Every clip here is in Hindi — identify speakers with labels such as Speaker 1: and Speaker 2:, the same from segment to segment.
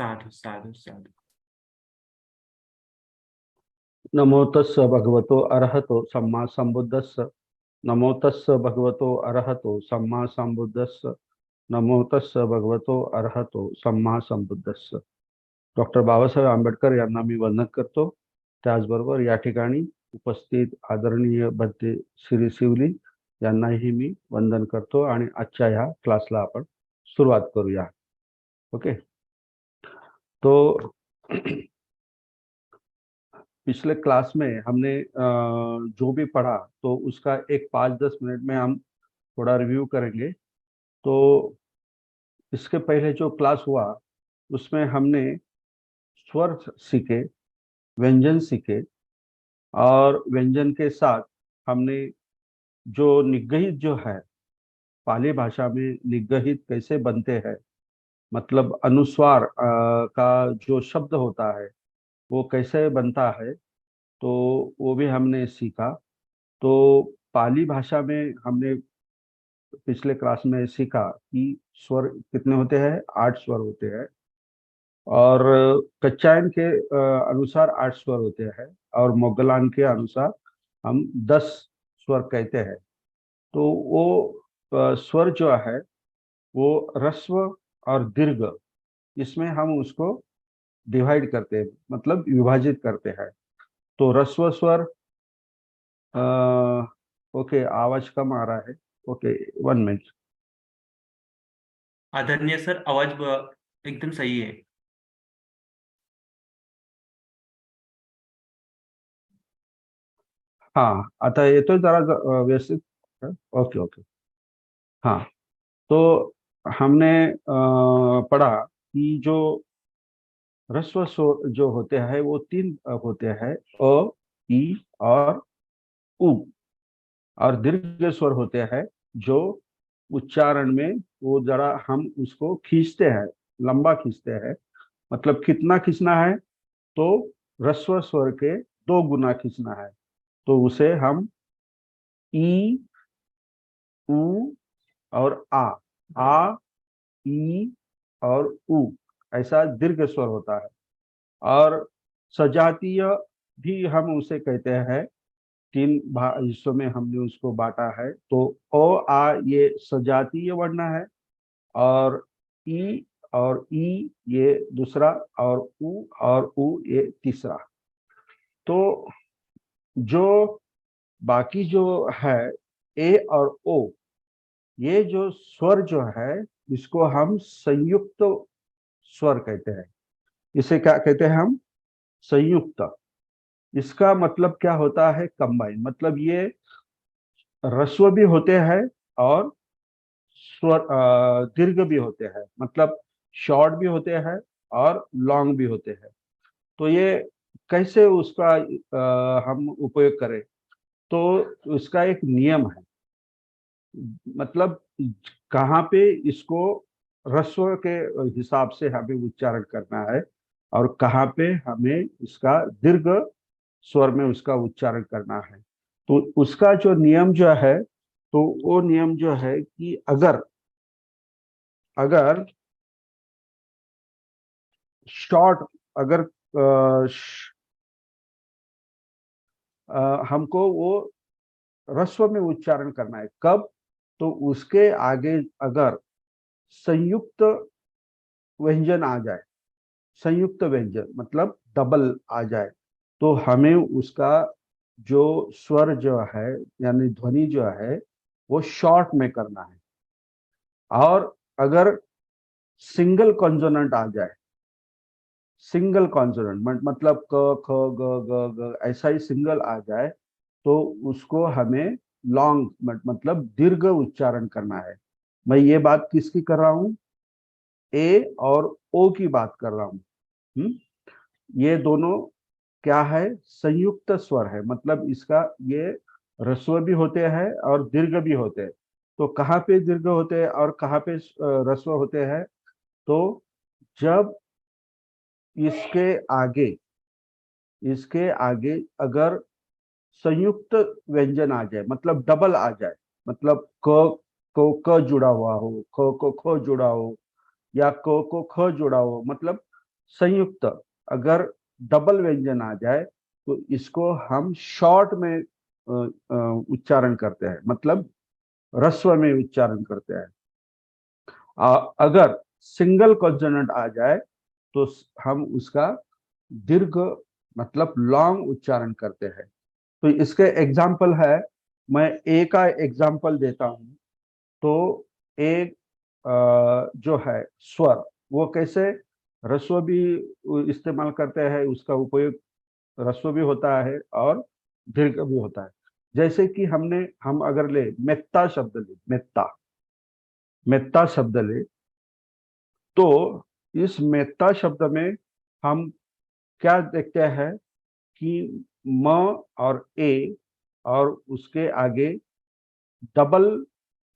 Speaker 1: साधु साधु साधु।
Speaker 2: नमो तस्स भगवतो अरहतो सम्मा संबुद्धस्स। नमो तस्स भगवतो अरहतो सम्मा संबुद्धस्स। नमो तस्स भगवतो अरहतो सम्मा संबुद्धस्स. डॉक्टर बाबासाहेब आंबेडकर यांना मी वंदन करतो. त्याचबरोबर या ठिकाणी उपस्थित आदरणीय भंते श्री शिवली यांनाही मी वंदन करतो आणि आजच्या ह्या क्लासला आपण सुरुवात करूया. ओके, तो पिछले क्लास में हमने जो भी पढ़ा तो उसका एक 5-10 मिनट में हम थोड़ा रिव्यू करेंगे. तो इसके पहले जो क्लास हुआ उसमें हमने स्वर सीखे, व्यंजन सीखे और व्यंजन के साथ हमने जो निगहित जो है, पाली भाषा में निगहित कैसे बनते हैं, मतलब अनुस्वार का जो शब्द होता है वो कैसे बनता है, तो वो भी हमने सीखा. तो पाली भाषा में हमने पिछले क्लास में सीखा कि स्वर कितने होते हैं, 8 स्वर होते हैं और कच्चायन के अनुसार 8 स्वर होते हैं और मोगलान के अनुसार हम 10 स्वर कहते हैं. तो वो स्वर जो है वो ह्रस्व और दीर्घ, इसमें हम उसको डिवाइड करते हैं, मतलब विभाजित करते हैं. तो ह्रस्व स्वर, ओके आवाज कम आ रहा है. Okay 1 minute.
Speaker 1: आदरणीय सर, आवाज एकदम सही है.
Speaker 2: हाँ, आता येतोय जरा व्यवस्थित. Okay okay. हाँ, तो हमने पढ़ा कि जो ह्रस्व स्वर जो होते हैं वो 3 होते हैं, अ, ई और उ. और दीर्घ स्वर होते हैं जो उच्चारण में वो जरा हम उसको खींचते हैं, लंबा खींचते हैं. मतलब कितना खींचना है, तो ह्रस्व स्वर के 2 गुना खींचना है. तो उसे हम ई, उ और आ, ई और उ, ऐसा दीर्घ स्वर होता है. और सजातीय भी हम उसे कहते हैं. 3 हिस्सों में हमने उसको बांटा है. तो ओ आ ये सजातीय वर्ण है और ई और ई ये दूसरा और उ ये तीसरा. तो जो बाकी जो है ए और ओ, ये जो स्वर जो है इसको हम संयुक्त स्वर कहते हैं. इसे क्या कहते हैं हम? संयुक्त. इसका मतलब क्या होता है? कंबाइन. मतलब ये ह्रस्व भी होते हैं और स्वर दीर्घ भी होते हैं, मतलब शॉर्ट भी होते हैं और लॉन्ग भी होते हैं. तो ये कैसे उसका हम उपयोग करें, तो उसका एक नियम है. मतलब कहाँ पे इसको ह्रस्व के हिसाब से हमें उच्चारण करना है और कहाँ पे हमें इसका दीर्घ स्वर में उसका उच्चारण करना है. तो उसका जो नियम जो है, तो वो नियम जो है कि अगर अगर शॉर्ट, अगर हमको वो ह्रस्व में उच्चारण करना है, कब? तो उसके आगे अगर संयुक्त व्यंजन आ जाए, संयुक्त व्यंजन मतलब डबल आ जाए, तो हमें उसका जो स्वर जो है यानी ध्वनि जो है वो शॉर्ट में करना है. और अगर सिंगल कॉन्सोनेंट आ जाए, सिंगल कॉन्सोनेंट मतलब क ख ग ग ग ऐसा ही सिंगल आ जाए, तो उसको हमें लॉन्ग मतलब दीर्घ उच्चारण करना है. मैं ये बात किसकी कर रहा हूँ? ए और ओ की बात कर रहा हूँ. ये दोनों क्या है? संयुक्त स्वर है. मतलब इसका ये ह्रस्व भी होते हैं और दीर्घ भी होते हैं. तो कहाँ पे दीर्घ होते हैं और कहाँ पे ह्रस्व होते हैं? तो जब इसके आगे इसके आगे अगर संयुक्त व्यंजन आ जाए, मतलब डबल आ जाए, मतलब क को क जुड़ा हुआ हो, ख को ख जुड़ा हो या क को ख जुड़ा हो, मतलब संयुक्त अगर डबल व्यंजन आ जाए तो इसको हम शॉर्ट में उच्चारण करते हैं, मतलब ह्रस्व में उच्चारण करते हैं। अगर सिंगल कॉन्सोनेंट आ जाए तो हम उसका दीर्घ मतलब लॉन्ग उच्चारण करते हैं। तो इसके एग्जाम्पल है, मैं ए का एग्जाम्पल देता हूं। तो एक जो है स्वर, वो कैसे ह्रस्व भी इस्तेमाल करते हैं, उसका उपयोग ह्रस्व भी होता है और दीर्घ भी होता है। जैसे कि हम अगर ले मेत्ता शब्द ले, मेत्ता मेत्ता शब्द ले, तो इस मेत्ता शब्द में हम क्या देखते हैं कि म और ए और उसके आगे डबल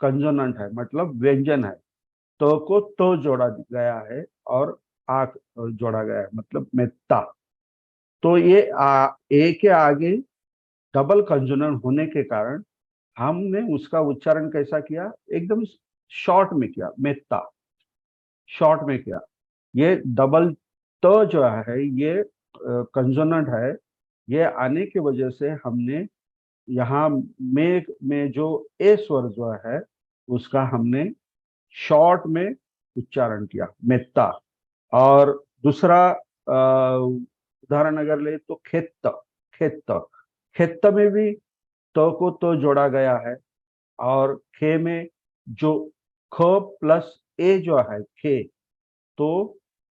Speaker 2: कंसोनेंट है, मतलब व्यंजन है। तो को तो जोड़ा गया है और आ जोड़ा गया है, मतलब मेत्ता। तो ये ए के आगे डबल कंसोनेंट होने के कारण हमने उसका उच्चारण कैसा किया, एकदम शॉर्ट में किया, मेत्ता शॉर्ट में किया। ये डबल त जो है, ये कंसोनेंट है। ये आने की वजह से हमने यहाँ में जो ए स्वर जो है उसका हमने शॉर्ट में उच्चारण किया, मेत्ता। और दूसरा उदाहरण अगर ले तो खेत, खेत खेत में भी तो को तो जोड़ा गया है, और खे में जो ख प्लस ए जो है खे, तो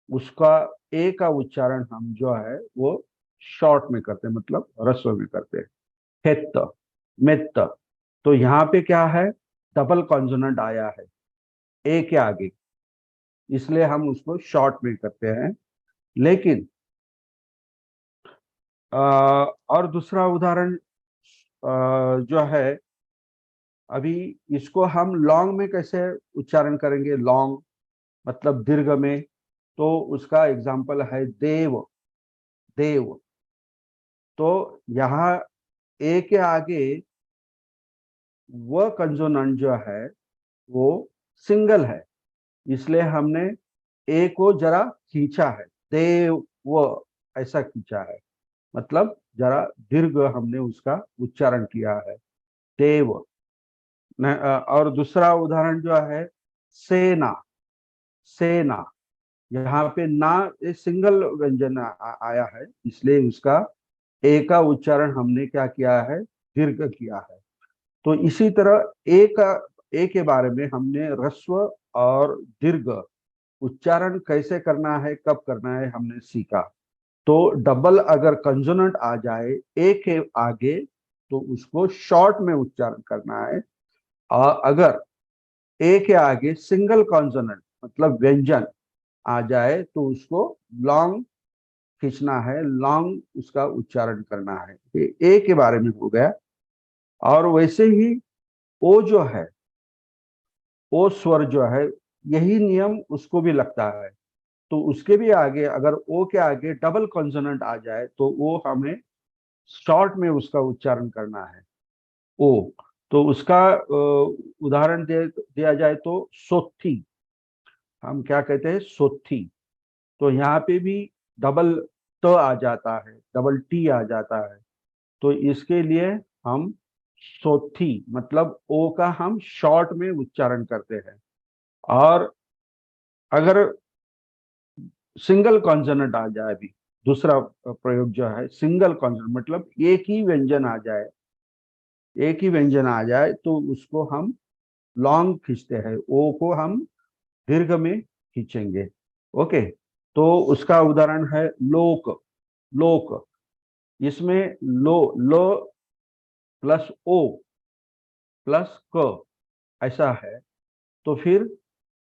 Speaker 2: उसका ए का उच्चारण हम जो है वो शॉर्ट में करते हैं, मतलब ह्रस्व में करते हैं, खेत मेत्त। तो यहाँ पे क्या है, डबल कॉन्सोनेंट आया है ए के आगे, इसलिए हम उसको शॉर्ट में करते हैं। लेकिन और दूसरा उदाहरण जो है, अभी इसको हम लॉन्ग में कैसे उच्चारण करेंगे, लॉन्ग मतलब दीर्घ में। तो उसका एग्जाम्पल है देव, देव। तो यहाँ ए के आगे वह कंसोनेंट जो है वो सिंगल है, इसलिए हमने ए को जरा खींचा है, देव वो ऐसा खींचा है, मतलब जरा दीर्घ हमने उसका उच्चारण किया है, देव। और दूसरा उदाहरण जो है सेना, सेना। यहाँ पे ना ये सिंगल व्यंजन आया है, इसलिए उसका ए का उच्चारण हमने क्या किया है, दीर्घ किया है। तो इसी तरह ए के बारे में हमने ह्रस्व और दीर्घ उच्चारण कैसे करना है, कब करना है, हमने सीखा। तो डबल अगर कंसोनेंट आ जाए ए के आगे तो उसको शॉर्ट में उच्चारण करना है, और अगर ए के आगे सिंगल कॉन्सोनेंट मतलब व्यंजन आ जाए तो उसको लॉन्ग खींचना है, लॉन्ग उसका उच्चारण करना है। ये ए के बारे में हो गया। और वैसे ही ओ जो है, ओ स्वर जो है, यही नियम उसको भी लगता है। तो उसके भी आगे अगर ओ के आगे डबल कॉन्सोनेंट आ जाए तो वो हमें शॉर्ट में उसका उच्चारण करना है, ओ। तो उसका उदाहरण दिया जाए तो सोथी, हम क्या कहते हैं, सोथी। तो यहाँ पे भी डबल त आ जाता है, डबल टी आ जाता है। तो इसके लिए हम सोथी मतलब ओ का हम शॉर्ट में उच्चारण करते हैं। और अगर सिंगल कॉन्सोनेंट आ जाए, भी दूसरा प्रयोग जो है सिंगल कॉन्सोनेंट मतलब एक ही व्यंजन आ जाए, एक ही व्यंजन आ जाए तो उसको हम लॉन्ग खींचते हैं, ओ को हम दीर्घ में खींचेंगे। ओके। तो उसका उदाहरण है लोक, लोक। इसमें लो प्लस ओ प्लस क ऐसा है। तो फिर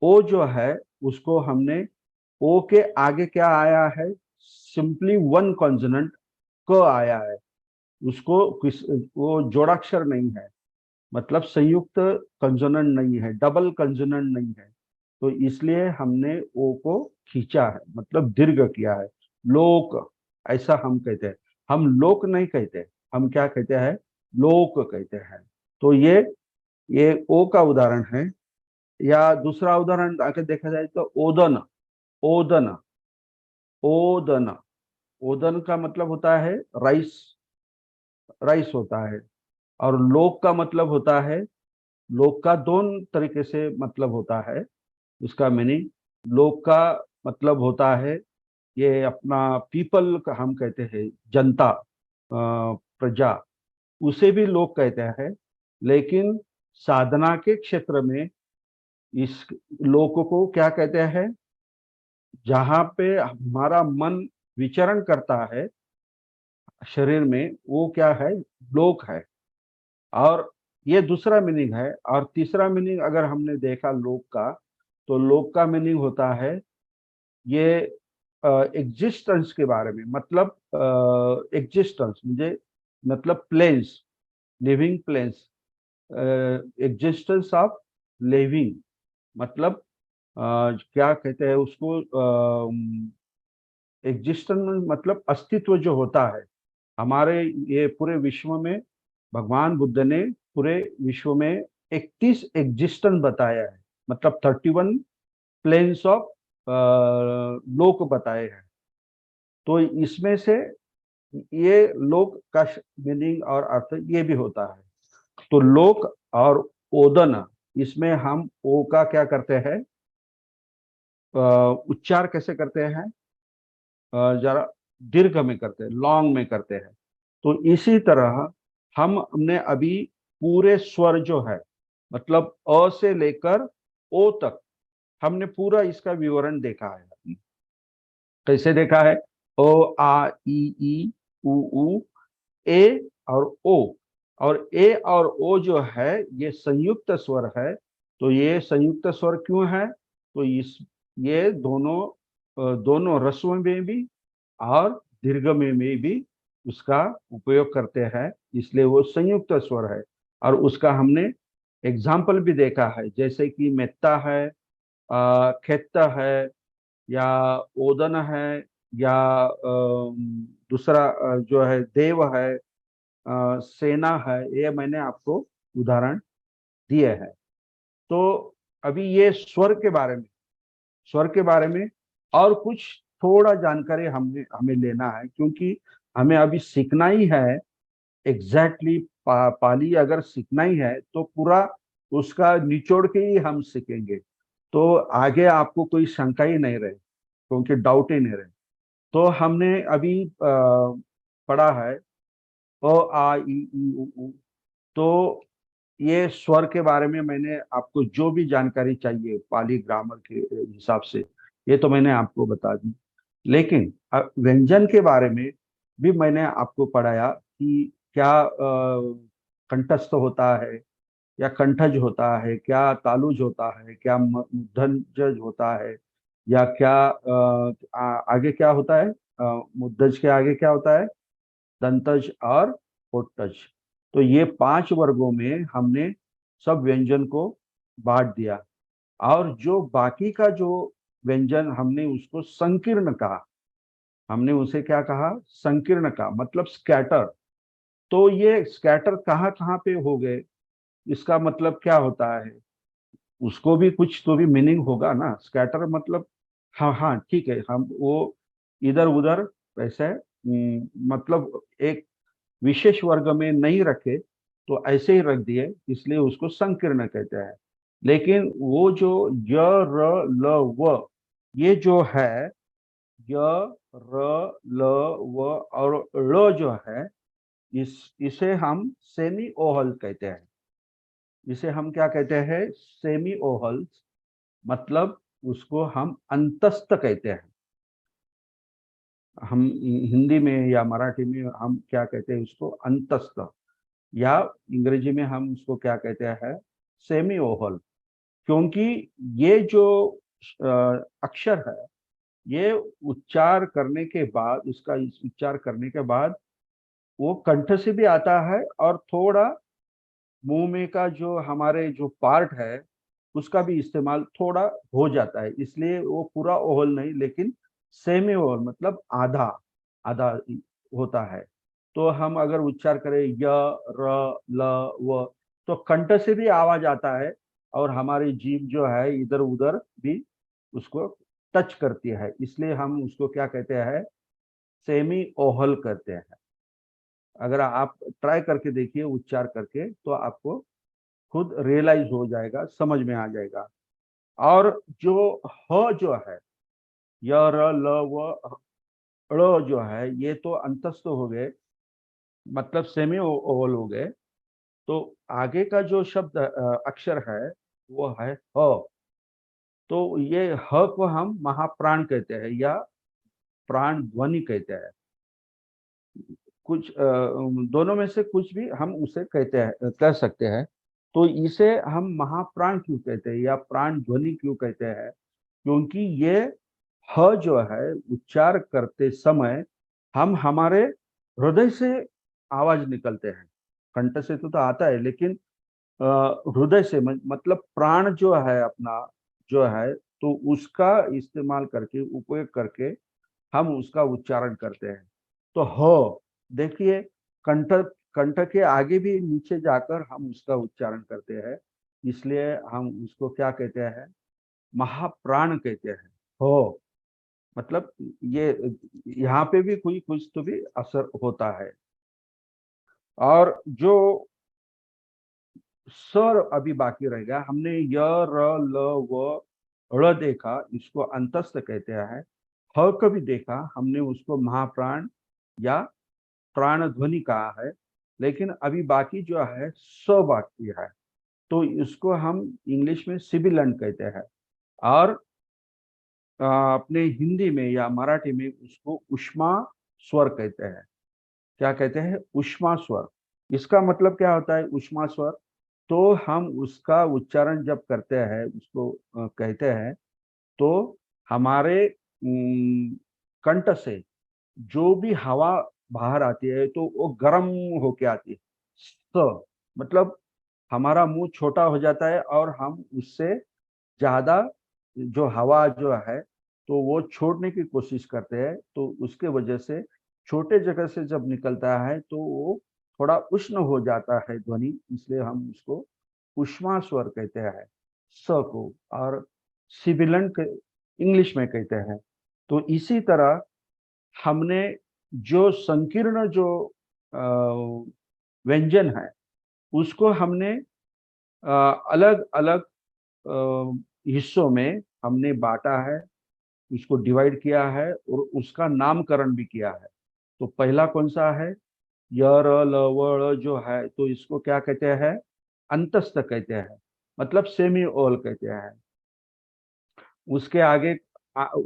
Speaker 2: ओ जो है उसको हमने, ओ के आगे क्या आया है, सिंपली वन कॉन्सोनेंट क आया है, उसको वो जोड़ाक्षर नहीं है, मतलब संयुक्त कंसोनेंट नहीं है, डबल कंसोनेंट नहीं है। तो इसलिए हमने ओ को खींचा है, मतलब दीर्घ किया है, लोक ऐसा हम कहते हैं। हम लोक नहीं कहते, हम क्या कहते हैं, लोक कहते हैं। तो ये ओ का उदाहरण है। या दूसरा उदाहरण अगर देखा जाए तो ओदन, ओदन। ओदन। ओदन का मतलब होता है राइस, राइस होता है। और लोक का मतलब होता है, लोक का दोनों तरीके से मतलब होता है। उसका मीनिंग, लोक का मतलब होता है ये अपना पीपल का हम कहते हैं, जनता, प्रजा, उसे भी लोग कहते हैं। लेकिन साधना के क्षेत्र में इस लोक को क्या कहते हैं, जहाँ पे हमारा मन विचरण करता है शरीर में, वो क्या है, लोक है। और ये दूसरा मीनिंग है। और तीसरा मीनिंग अगर हमने देखा लोक का, तो लोक का मीनिंग होता है ये एग्जिस्टेंस के बारे में, मतलब एग्जिस्टेंस मुझे मतलब planes, living planes, existence of living, मतलब क्या कहते हैं उसको, एग्जिस्टेंस मतलब अस्तित्व जो होता है हमारे ये पूरे विश्व में। भगवान बुद्ध ने पूरे विश्व में 31 एग्जिस्टेंस बताया है, मतलब 31 प्लेन्स ऑफ लोक बताए हैं। तो इसमें से ये लोक का मीनिंग और अर्थ ये भी होता है। तो लोक और ओदन, इसमें हम ओ का क्या करते हैं, उच्चार कैसे करते हैं, जरा दीर्घ में करते हैं, लॉन्ग में करते हैं। तो इसी तरह हमने अभी पूरे स्वर जो है, मतलब अ से लेकर ओ तक, हमने पूरा इसका विवरण देखा है। कैसे देखा है, ओ आ ई उ ऊ, ए और ओ। और ए और ओ जो है ये संयुक्त स्वर है। तो ये संयुक्त स्वर क्यों है, तो इस ये दोनों दोनों रस्व में भी और दीर्घ में भी उसका उपयोग करते हैं, इसलिए वो संयुक्त स्वर है। और उसका हमने एग्जाम्पल भी देखा है, जैसे कि मेत्ता है, खेत्ता है, या ओदन है, या दूसरा जो है देव है, सेना है। ये मैंने आपको उदाहरण दिए हैं। तो अभी ये स्वर के बारे में, स्वर के बारे में और कुछ थोड़ा जानकारी हमें हमें लेना है, क्योंकि हमें अभी सीखना ही है। एग्जैक्टली पाली अगर सीखना ही है तो पूरा उसका निचोड़ के ही हम सीखेंगे। तो आगे आपको कोई शंका ही नहीं रहे, क्योंकि डाउट ही नहीं रहे। तो हमने अभी पढ़ा है अ आ ई उ ऊ। तो ये स्वर के बारे में मैंने आपको जो भी जानकारी चाहिए पाली ग्रामर के हिसाब से, ये तो मैंने आपको बता दी। लेकिन व्यंजन के बारे में भी मैंने आपको पढ़ाया कि क्या कंठस्थ होता है, या कंठज होता है, क्या तालुज होता है, क्या मूर्धन्यज होता है, या क्या आगे क्या होता है, मुद्दज के आगे क्या होता है, दंतज और पोटज। तो ये 5 वर्गों में हमने सब व्यंजन को बांट दिया। और जो बाकी का जो व्यंजन हमने उसको संकीर्ण कहा, हमने उसे क्या कहा, संकीर्ण का मतलब स्कैटर। तो ये स्कैटर कहाँ कहाँ पे हो गए, इसका मतलब क्या होता है, उसको भी कुछ तो भी मीनिंग होगा ना। स्कैटर मतलब, हाँ हाँ ठीक है, हम वो इधर उधर वैसे मतलब एक विशेष वर्ग में नहीं रखे, तो ऐसे ही रख दिए, इसलिए उसको संकीर्ण कहते हैं। लेकिन वो जो य र ल व, ये जो है य र ल व और ळ जो है, इसे हम सेमी ओहल कहते हैं। इसे हम क्या कहते हैं, सेमी ओहल, मतलब उसको हम अंतस्थ कहते हैं। हम हिंदी में या मराठी में हम क्या कहते हैं उसको, अंतस्थ। या अंग्रेजी में हम उसको क्या कहते हैं, सेमी ओहल। क्योंकि ये जो अक्षर है, ये उच्चार करने के बाद, उसका उच्चार करने के बाद वो कंठ से भी आता है, और थोड़ा मुंह में का जो हमारे जो पार्ट है उसका भी इस्तेमाल थोड़ा हो जाता है। इसलिए वो पूरा ओहल नहीं, लेकिन सेमी ओहल मतलब आधा आधा होता है। तो हम अगर उच्चार करें य र ल व, तो कंठ से भी आवाज आता है, और हमारी जीभ जो है इधर उधर भी उसको टच करती है, इसलिए हम उसको क्या कहते हैं, सेमी ओहल कहते हैं। अगर आप ट्राई करके देखिए उच्चार करके, तो आपको खुद रियलाइज हो जाएगा, समझ में आ जाएगा। और जो ह जो है, य र ल व ड़ जो है, ये तो अंतस्थ हो गए, मतलब सेमी ओवल हो गए। तो आगे का जो शब्द अक्षर है वो है ह। तो ये ह को हम महाप्राण कहते हैं या प्राण ध्वनि कहते हैं। कुछ दोनों में से कुछ भी हम उसे कहते हैं, कह सकते हैं। तो इसे हम महाप्राण क्यों कहते हैं या प्राण ध्वनि क्यों कहते हैं? क्योंकि ये ह जो है, उच्चार करते समय हम हमारे हृदय से आवाज निकलते हैं। कंठ से तो आता है, लेकिन हृदय से, मतलब प्राण जो है अपना, जो है, तो उसका इस्तेमाल करके, उपयोग करके हम उसका उच्चारण करते हैं। तो ह देखिए, कंठ कंठ के आगे भी नीचे जाकर हम उसका उच्चारण करते हैं, इसलिए हम उसको क्या कहते हैं, महाप्राण कहते हैं। हो, मतलब ये यहाँ पे भी कोई कुछ तो भी असर होता है। और जो स्वर अभी बाकी रह गया, हमने य र ल व ड़ देखा, इसको अंतस्थ कहते हैं। ह को भी देखा हमने, उसको महाप्राण या प्राण ध्वनि कहा है। लेकिन अभी बाकी जो है स बाकी है, तो इसको हम इंग्लिश में सिबिलेंट कहते हैं। और अपने हिंदी में या मराठी में उसको उष्मा स्वर कहते हैं। क्या कहते हैं? उष्मा स्वर। इसका मतलब क्या होता है उष्मा स्वर? तो हम उसका उच्चारण जब करते हैं, उसको कहते हैं, तो हमारे कंठ से जो भी हवा बाहर आती है, तो वो गर्म होके आती है। स मतलब हमारा मुंह छोटा हो जाता है और हम उससे ज्यादा जो हवा जो है, तो वो छोड़ने की कोशिश करते हैं। तो उसके वजह से छोटे जगह से जब निकलता है, तो वो थोड़ा उष्ण हो जाता है ध्वनि, इसलिए हम उसको उष्मा स्वर कहते हैं, स को। और सिबिलेंट इंग्लिश में कहते हैं। तो इसी तरह हमने जो संकीर्ण जो व्यंजन है, उसको हमने अलग अलग हिस्सों में हमने बांटा है, उसको डिवाइड किया है और उसका नामकरण भी किया है। तो पहला कौन सा है? य र ल व ड़ जो है, तो इसको क्या कहते हैं? अंतस्थ कहते हैं, मतलब सेमी ओल कहते हैं। उसके आगे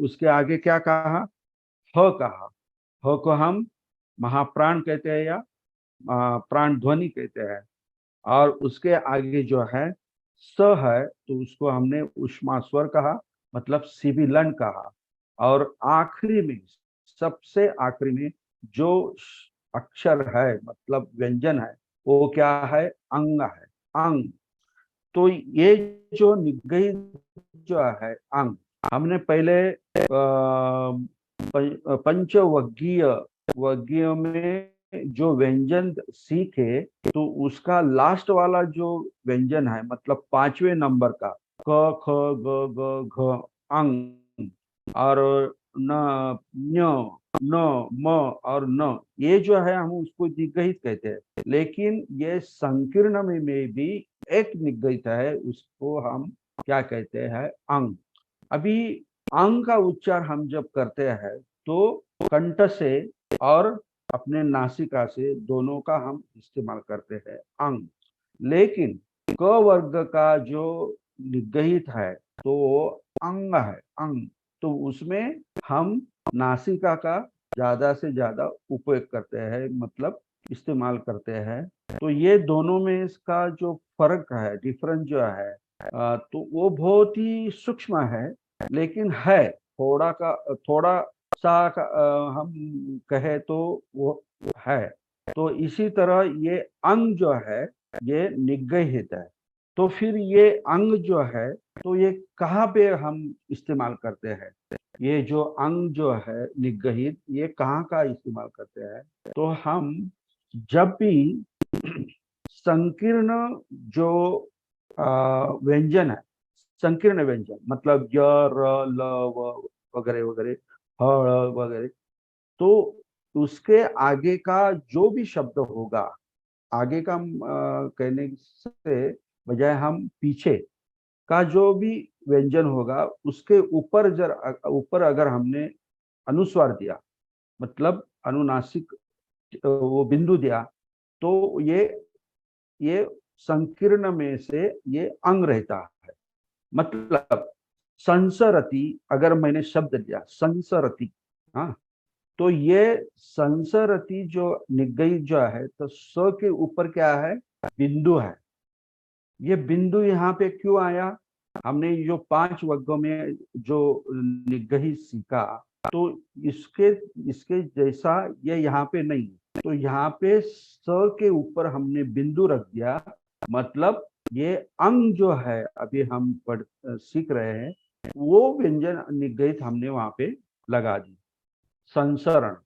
Speaker 2: उसके आगे क्या कहा? ह कहा। ह को हम महाप्राण कहते हैं या प्राण ध्वनि कहते हैं। और उसके आगे जो है स है, तो उसको हमने उष्मा स्वर कहा, मतलब सिबिलेंट कहा। और आखिरी में, सबसे आखिरी में जो अक्षर है, मतलब व्यंजन है, वो क्या है? अंग है, अंग। तो ये जो निगई जो है अंग, हमने पहले पंचवर्गीय वर्गीय में जो व्यंजन सीखे, तो उसका लास्ट वाला जो व्यंजन है, मतलब पांचवें नंबर का, क ख ग ग घ, अंग। और न, न्य, न, म और न, ये जो है हम उसको निगहित कहते हैं। लेकिन ये संकीर्ण में भी एक निगहित है, उसको हम क्या कहते हैं? अंग। अभी अंग का उच्चार हम जब करते हैं, तो कंठ से और अपने नासिका से, दोनों का हम इस्तेमाल करते हैं अंग। लेकिन क वर्ग का जो निगहित है, तो वो अंग है, अंग। तो उसमें हम नासिका का ज्यादा से ज्यादा उपयोग करते हैं, मतलब इस्तेमाल करते हैं। तो ये दोनों में इसका जो फर्क है, डिफरेंस जो है, तो वो बहुत ही सूक्ष्म है, लेकिन है थोड़ा सा हम कहे तो वो है। तो इसी तरह ये अंग जो है, ये निगहित है। तो फिर ये अंग जो है, तो ये कहाँ पे हम इस्तेमाल करते हैं? ये जो अंग जो है निगहित, ये कहाँ का इस्तेमाल करते हैं? तो हम जब भी संकीर्ण जो व्यंजन है, संकीर्ण व्यंजन, मतलब य र ल व वगैरह वगैरह, ह वगैरह, तो उसके आगे का जो भी शब्द होगा, आगे का कहने से बजाय हम पीछे का जो भी व्यंजन होगा उसके ऊपर अगर हमने अनुस्वार दिया, मतलब अनुनासिक वो बिंदु दिया, तो ये संकीर्ण में से ये अंग रहता है। मतलब संसरति, अगर मैंने शब्द दिया संसरति, हाँ, तो ये संसरति जो निगई जो है, तो स के ऊपर क्या है, बिंदु है। ये बिंदु यहाँ पे क्यों आया? हमने जो 5 वर्गों में जो निगही सीखा, तो इसके इसके जैसा ये यहाँ पे नहीं, तो यहाँ पे स के ऊपर हमने बिंदु रख दिया, मतलब ये अंग जो है अभी हम सीख रहे हैं, वो व्यंजन निगहित हमने वहां पे लगा दी। संसरण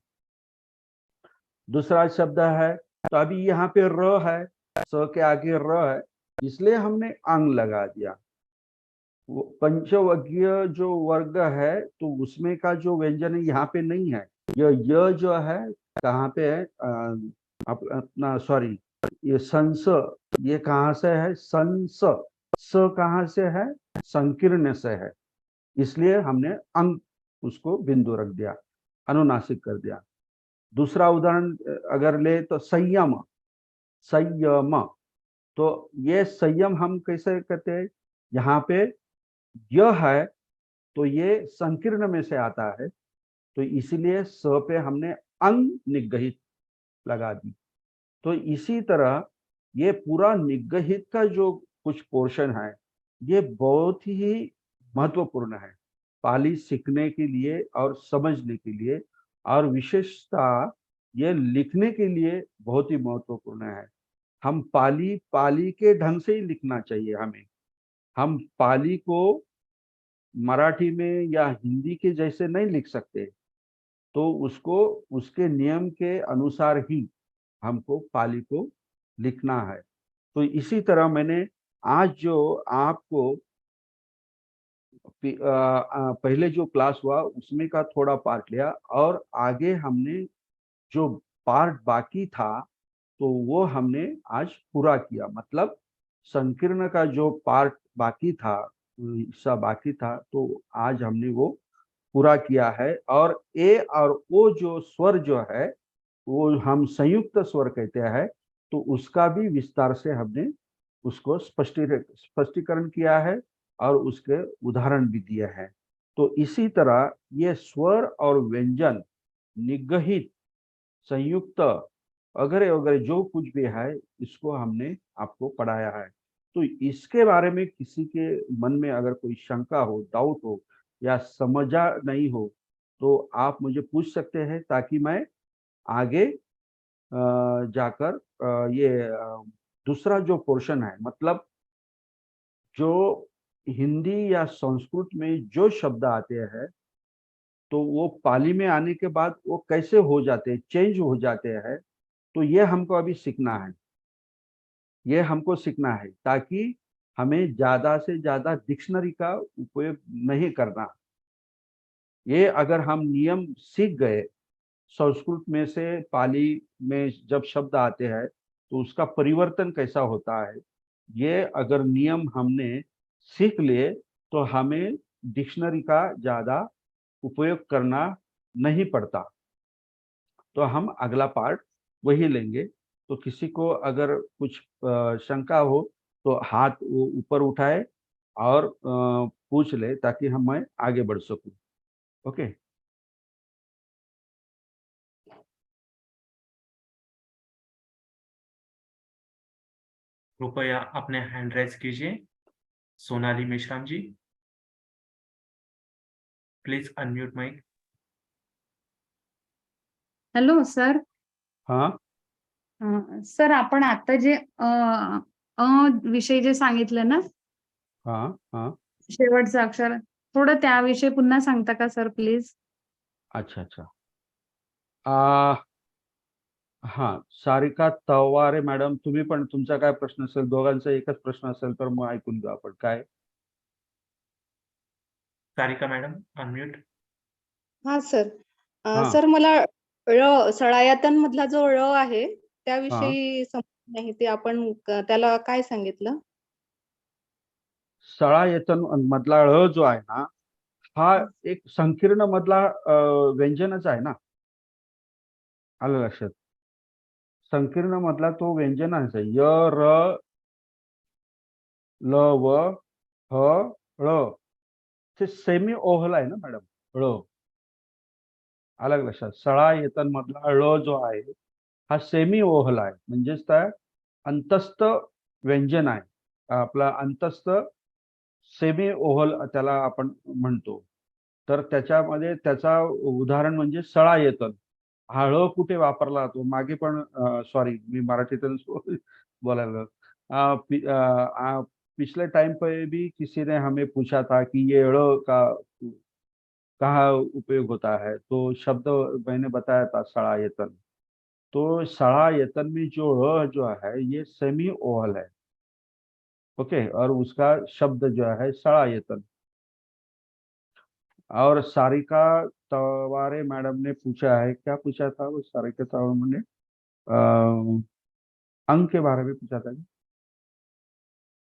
Speaker 2: दूसरा शब्द है, तो अभी यहाँ पे र है, स के आगे र है, इसलिए हमने अंग लगा दिया। पंचवर्गीय जो वर्ग है, तो उसमें का जो व्यंजन है यहाँ पे नहीं है। य जो है कहाँ पे है, अपना सॉरी, ये संस, ये कहाँ से है, संस, स कहाँ से है, संकीर्ण से है, इसलिए हमने अंग उसको बिंदु रख दिया, अनुनासिक कर दिया। दूसरा उदाहरण अगर ले तो संयम, संयम, तो ये संयम हम कैसे करते हैं, यहाँ पे यह है, तो ये संकीर्ण में से आता है, तो इसीलिए स पे हमने अंग निगहित लगा दी। तो इसी तरह ये पूरा निगहित का जो कुछ पोर्शन है, ये बहुत ही महत्वपूर्ण है पाली सीखने के लिए और समझने के लिए, और विशेषता ये लिखने के लिए बहुत ही महत्वपूर्ण है। हम पाली पाली के ढंग से ही लिखना चाहिए हमें। हम पाली को मराठी में या हिंदी के जैसे नहीं लिख सकते, तो उसको उसके नियम के अनुसार ही हमको पाली को लिखना है। तो इसी तरह मैंने आज जो आपको पहले जो क्लास हुआ उसमें का थोड़ा पार्ट लिया, और आगे हमने जो पार्ट बाकी था, तो वो हमने आज पूरा किया। मतलब संकीर्ण का जो पार्ट बाकी था, हिस्सा बाकी था, तो आज हमने वो पूरा किया है। और ए और ओ जो स्वर जो है, वो हम संयुक्त स्वर कहते हैं, तो उसका भी विस्तार से हमने उसको स्पष्टीकरण किया है और उसके उदाहरण भी दिए हैं। तो इसी तरह ये स्वर और व्यंजन निगहित, संयुक्त, वगैरह वगैरह जो कुछ भी है, इसको हमने आपको पढ़ाया है। तो इसके बारे में किसी के मन में अगर कोई शंका हो, डाउट हो, या समझा नहीं हो, तो आप मुझे पूछ सकते हैं, ताकि मैं आगे जाकर ये दूसरा जो पोर्शन है, मतलब जो हिंदी या संस्कृत में जो शब्द आते हैं, तो वो पाली में आने के बाद वो कैसे हो जाते हैं, चेंज हो जाते हैं, तो ये हमको अभी सीखना है। ये हमको सीखना है ताकि हमें ज्यादा से ज्यादा डिक्शनरी का उपयोग नहीं करना। ये अगर हम नियम सीख गए, संस्कृत में से पाली में जब शब्द आते हैं तो उसका परिवर्तन कैसा होता है, ये अगर नियम हमने सीख लिए, तो हमें डिक्शनरी का ज्यादा उपयोग करना नहीं पड़ता। तो हम अगला पार्ट वही लेंगे। तो किसी को अगर कुछ शंका हो, तो हाथ वो ऊपर उठाए और पूछ ले, ताकि हम मैं आगे बढ़ सकूं। ओके।
Speaker 1: कृपया अपने हैंड रेज कीजिए। Sonali Meshram ji, please unmute mic.
Speaker 3: Hello sir.
Speaker 2: हाँ
Speaker 3: सर आपण आता जे अ विषय जे सांगितलं ना,
Speaker 2: हाँ हाँ।
Speaker 3: शेवटचं अक्षर, थोडं त्याविषयी पुन्हा सांगता का सर प्लीज?
Speaker 2: अच्छा अच्छा। आ, हाँ, सारिका तवारे मॅडम, तुम्ही पण तुमचा काय प्रश्न असेल, दोघांचा एकच प्रश्न असेल तर मग ऐकून घेऊ आपण काय.
Speaker 1: Sarika madam, unmute.
Speaker 4: हा सर.
Speaker 2: हा
Speaker 4: सर मला सळायतन मधला जो आहे
Speaker 2: हा
Speaker 4: त्याविषयी समजत नाही, ते आपण त्याला काय सांगितलं?
Speaker 2: सळायतन मधला ळ जो आहे ना, हा
Speaker 4: हा.
Speaker 2: एक संकीर्ण मधला व्यंजनच आहे ना. आलं लक्षात? संकीर्ण मधला तो व्यंजनाच आहे. य र ल व ह ळ. ते सेमी ओहल आहे ना मॅडम, ळ. आलं लक्षात? सळायतन मधला ळ जो आहे हा सेमी ओहल आहे, म्हणजेच त्या अंतस्थ व्यंजन आहे. आपला अंतस्थ सेमी ओहल त्याला आपण म्हणतो. तर त्याच्यामध्ये त्याचा उदाहरण म्हणजे सळायतन. हा ळ कुठे वापरला जातो मागे पण, सॉरी मी मराठीतून बोलायला पिछले टाइम पे भी किसी ने हमें पूछा था कि ये ड़ का कहाँ उपयोग होता है, तो शब्द मैंने बताया था सड़ायतन। तो सड़ायतन में जो ड़ जो है ये सेमी ओहल है, ओके, और उसका शब्द जो है सड़ायतन। और सारिका तवारे मैडम ने पूछा है, क्या पूछा था वो सारिका तवारे ने? अंक के बारे में पूछा था।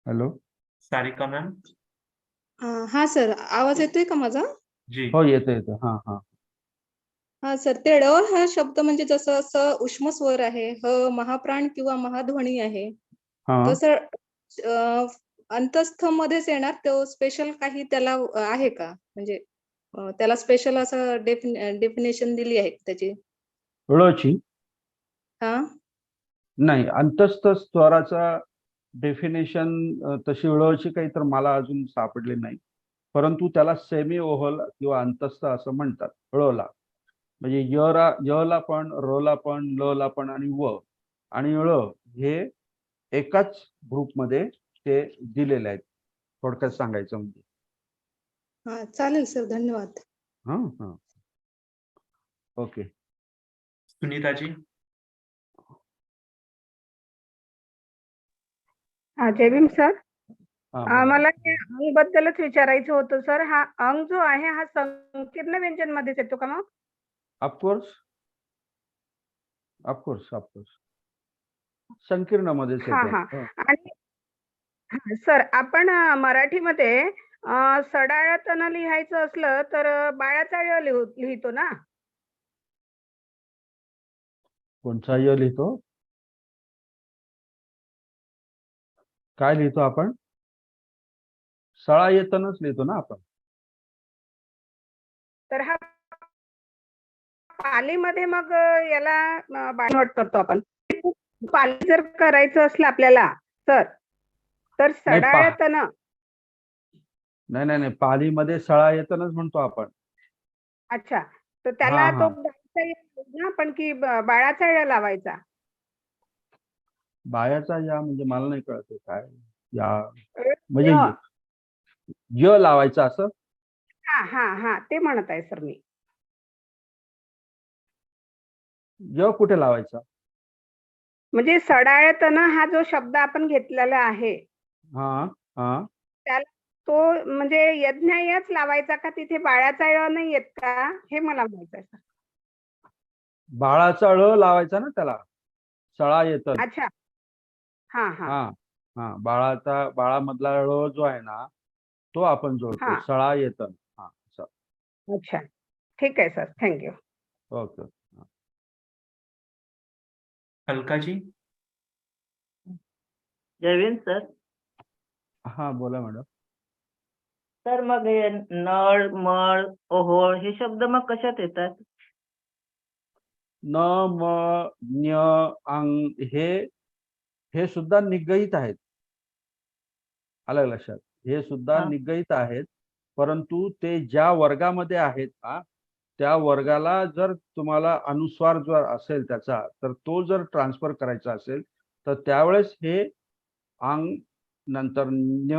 Speaker 2: Hello,
Speaker 1: Sarika ma'am.
Speaker 4: हा सर, आवाज येतोय का माझा?
Speaker 1: जी
Speaker 2: हो येतो येतो, हाँ हाँ
Speaker 4: हा सर, ते ड हा शब्द म्हणजे जसं असं उष्म स्वर आहे, महाप्राण किंवा महाध्वनी आहे,
Speaker 2: हाँ
Speaker 4: तसं अंतस्थ मध्येच येणार, तो स्पेशल काही त्याला आहे का? म्हणजे त्याला स्पेशल असं डेफिनेशन दिली आहे का त्याची?
Speaker 2: ळची
Speaker 4: हा
Speaker 2: नाही, अंतस्थ स्वराचा डेफिनेशन तशी ळची काही तर मला अजून सापडले नाही, परंतु त्याला सेमी ओहल किंवा अंतस्थ असं म्हणतात ळला. म्हणजे यला पण, रला पण, लला पण आणि व आणि ळ हे एकाच ग्रुपमध्ये ते दिलेले आहेत, थोडक्यात सांगायचं म्हणजे.
Speaker 4: हा चालेल सर, धन्यवाद.
Speaker 2: हा हा ओके.
Speaker 1: सुनीता जी।
Speaker 5: जय भीम सर.
Speaker 2: हा बोला.
Speaker 5: मला ते अंग बद्दलच विचारायचं होतं सर. हा अंग जो आहे हा संकीर्ण व्यंजन मध्येच येतो का मग?
Speaker 2: ऑफकोर्स ऑफकोर्स ऑफकोर्स संकीर्ण मध्येच
Speaker 5: हा
Speaker 2: येतो.
Speaker 5: हा. आणि सर आपण मराठीमध्ये सडाळतन लिहायचं असलं तर बाळाचा य लिहितो ना?
Speaker 2: कोणचा य लिहितो? काय लिहितो आपण? सळायतनच लिहितो ना आपण.
Speaker 5: तर हा पालीमध्ये मग याला बाळवट करतो आपण. पाली जर करायचं असलं आपल्याला सर, तर
Speaker 2: नाही
Speaker 5: सडाळतन.
Speaker 2: नाही नाही नाही, पालीमध्ये सळायतनच म्हणतो आपण.
Speaker 5: अच्छा, तर
Speaker 2: हा
Speaker 5: त्याला तो
Speaker 2: हा
Speaker 5: बाळाचा य ना आपण की बाळाचा य लावायचा?
Speaker 2: बायाचा या म्हणजे मला नाही कळत काय या,
Speaker 5: य.
Speaker 2: म्हणजे य लावायचा असं.
Speaker 5: हा हा हा, ते म्हणत आहे सर मी.
Speaker 2: य कुठे लावायचा?
Speaker 5: म्हणजे सडाळतन हा जो शब्द आपण घेतलेला आहे
Speaker 2: हा हा
Speaker 5: त्याला तो म्हणजे यज्ञयच लावायचा का तिथे बाळाचा ळ नाही येत का, हे मला माहित आहे सर.
Speaker 2: बाळाचा ळ लावायचा ना त्याला, सळायतन.
Speaker 5: अच्छा. हा हा
Speaker 2: हा हा, बाळामधला ळ जो आहे ना तो आपण जोडतो,
Speaker 5: हा.
Speaker 2: सळायतन. हा असं.
Speaker 5: अच्छा, ठीक आहे sir, thank you.
Speaker 2: Okay.
Speaker 1: Alka ji.
Speaker 6: जयवीन sir.
Speaker 2: हा बोला मॅडम.
Speaker 6: सर मग हे नळ, मळ, ओहोळ हे शब्द मग कशात येतात?
Speaker 2: न, म, न्य, अंग हे सुद्धा निगडित आहेत. आलं लक्षात? हे सुद्धा
Speaker 6: हा.
Speaker 2: निगडित आहेत, परंतु ते ज्या वर्गामध्ये आहेत ना त्या वर्गाला जर तुम्हाला अनुस्वार जर असेल त्याचा, तर तो जर ट्रान्सफर करायचा असेल तर त्यावेळेस हे अंग, नंतर न्य,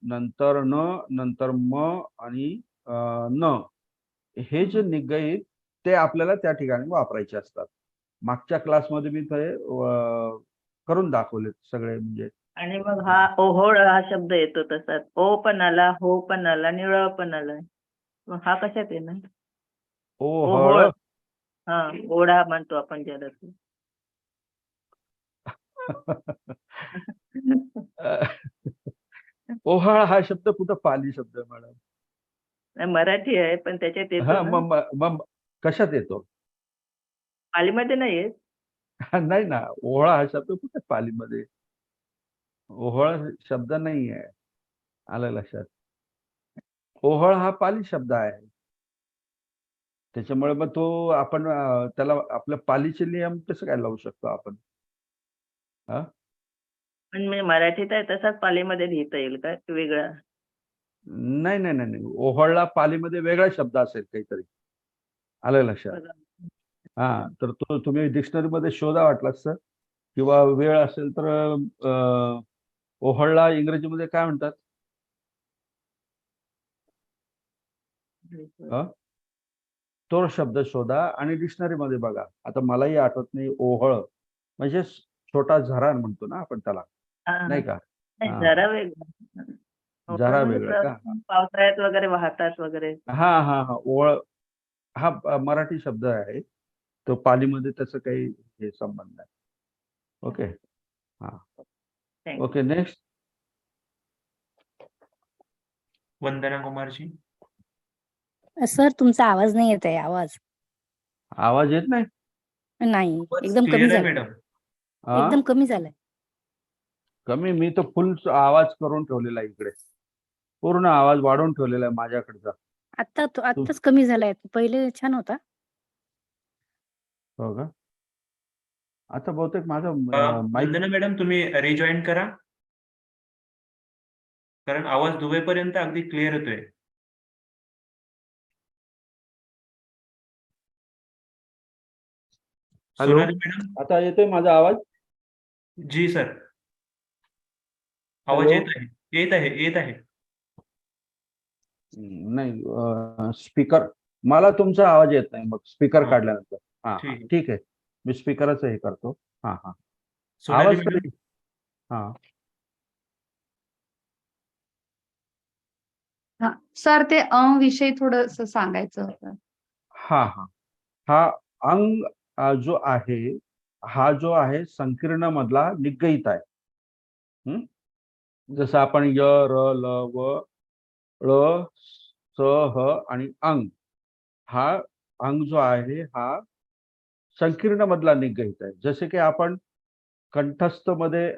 Speaker 2: नंतर न, नंतर म आणि न हे जे निगडित ते आपल्याला त्या ठिकाणी वापरायचे असतात. मागच्या क्लासमध्ये मी ते करून दाखवले सगळे. म्हणजे
Speaker 6: आणि मग हा ओहोळ हा शब्द येतो तसाच, ओ पण आला, हो पण आला आणि ळ पण आला, मग हा कशात येणार?
Speaker 2: ओहळ.
Speaker 6: ओहोळ. हा, ओढा म्हणतो आपण ज्याला ते.
Speaker 2: ओहळ हा शब्द कुठं पाली शब्द आहे मॅडम?
Speaker 6: नाही, मराठी आहे पण त्याच्यात येतो
Speaker 2: हा,
Speaker 6: ना.
Speaker 2: मग कशात येतो?
Speaker 6: पालीमध्ये नाही येत.
Speaker 2: नाही ना, ओहळा हा शब्द कुठे पालीमध्ये? ओहळ शब्द नाही आहे. आलं लक्षात? ओहळ हा पाली शब्द आहे. त्याच्यामुळे मग तो आपण त्याला आपल्या पालीचे नियम कसं काय लावू शकतो आपण? हा,
Speaker 6: पण म्हणजे मराठीत आहे तसाच पालीमध्ये लिहिता येईल का वेगळा?
Speaker 2: नाही नाही नाही नाही, ओहळला पालीमध्ये वेगळा शब्द असेल काहीतरी. आलं लक्षात?
Speaker 6: बघा.
Speaker 2: हा, तर तो तुम्ही डिक्शनरीमध्ये शोधा वाटलास तर, किंवा वेळ असेल तर ओहळला इंग्रजीमध्ये काय म्हणतात? हा? तो शब्द शोधा आणि डिक्शनरीमध्ये बघा. आता मलाही आठवत नाही. ओहळ म्हणजे छोटा झरा म्हणतो ना आपण त्याला,
Speaker 6: हा,
Speaker 2: नाही का?
Speaker 6: नाही,
Speaker 2: हा,
Speaker 6: जरा
Speaker 2: हा.
Speaker 6: वेगळा. ओहोळ
Speaker 2: जरा
Speaker 6: म्हणजे
Speaker 2: वेगळं का?
Speaker 6: पावसाळ्यात वगैरे वाहतात वगैरे.
Speaker 2: हा हा हा, ओहळ हा मराठी शब्द आहे. तो पालीमध्ये त्याचं काही हे संबंध नाही. ओके. हा,
Speaker 6: थँक्यू.
Speaker 2: ओके. नेक्स्ट.
Speaker 1: वंदना कुमारजी.
Speaker 7: सर तुमचा आवाज नाही येत आहे. आवाज
Speaker 2: आवाज येत नाही?
Speaker 7: नाही,
Speaker 1: आवाज
Speaker 7: एकदम कमी
Speaker 1: क्लिअर आहे
Speaker 7: झालाय.
Speaker 1: मॅडम.
Speaker 2: हा,
Speaker 7: एकदम कमी झालाय.
Speaker 2: कमी? मी तर फुल आवाज करून ठेवलेला आहे इकडे. पूर्ण आवाज वाढवून ठेवलेला आहे माझ्याकडचा.
Speaker 7: आत्ताच कमी झालाय. पहिले छान होता.
Speaker 2: हो का? आता बहुतेक माझा माईक.
Speaker 1: वंदना मॅडम, तुम्ही रिजॉईन करा, कारण आवाज दुबईपर्यंत अगदी क्लिअर येतोय.
Speaker 2: Hello,
Speaker 1: Sonali madam.
Speaker 2: आता येतोय माझा आवाज?
Speaker 1: जी सर, आवाज
Speaker 2: हॅलो.
Speaker 1: येत आहे, येत आहे, येत आहे.
Speaker 2: नाही, स्पीकर. मला तुमचा आवाज येत नाही मग स्पीकर
Speaker 1: हा,
Speaker 2: काढल्यानंतर. हा हा,
Speaker 1: ठीक आहे.
Speaker 2: ठीक आहे. मी स्पीकरच हे करतो. हा हा,
Speaker 1: सोनाली
Speaker 2: आवाज
Speaker 1: मॅडम.
Speaker 2: तरी. हा,
Speaker 3: हा सर, ते विषयी थोडस सांगायचं होतं.
Speaker 2: हा हा, हा अंग जो आहे, हा जो आहे संकीर्ण मधला निगईत आहे. जसं आपण य, र, ल, व, ळ, स, ह आणि अंग. हा अंग जो आहे हा संकीर्ण मधला निगईत आहे. जसे की आपण कंठस्थ मध्ये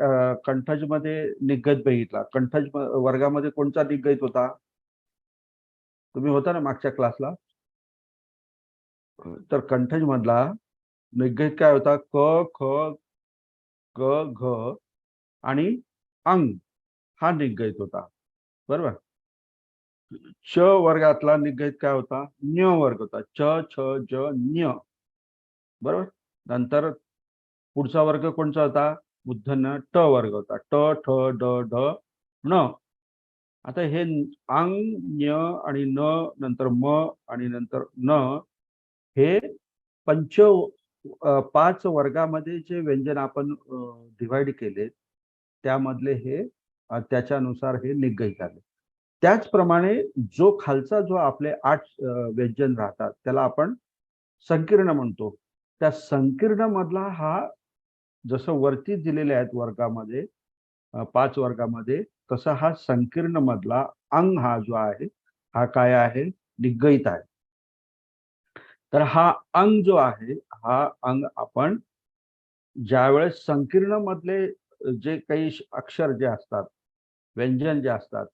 Speaker 2: कंठज मध्ये निगत बघितला. कंठज वर्गामध्ये कोणता निगईत होता? तुम्ही होता ना मागच्या क्लासला? तर कंठज मधला निगईत काय होता? क, ख, ग, घ आणि अंग हा निगईत होता. बरोबर. च वर्गातला निगईत काय होता? न्य वर्ग होता. च, छ, ज, न्य. बरोबर. नंतर पुढचा वर्ग कोणता होता? मूर्धन्य ट वर्ग होता. ट, ठ, ड, ढ, ण. आता हे अंग, न्य आणि न, नंतर म आणि नंतर न, हे पंच 5 वर्गामध्ये जे व्यंजन आपण डिवाइड केले, त्यामधले हे त्याच्यानुसार हे निगईत आले. त्याचप्रमाणे जो खालचा जो आपले 8 व्यंजन राहतात त्याला आपण संकीर्ण म्हणतो. त्या संकीर्ण मधला हा जसं वरती दिलेले आहेत वर्गामध्ये 5 वर्गामध्ये, तसा हा संकीर्ण मधला अंग हा जो आहे हा काय आहे? निगईत आहे. तर हा अंग जो आहे, हा अंग आपण ज्यावेळेस संकीर्ण मधले जे काही अक्षर जे असतात, व्यंजन जे असतात,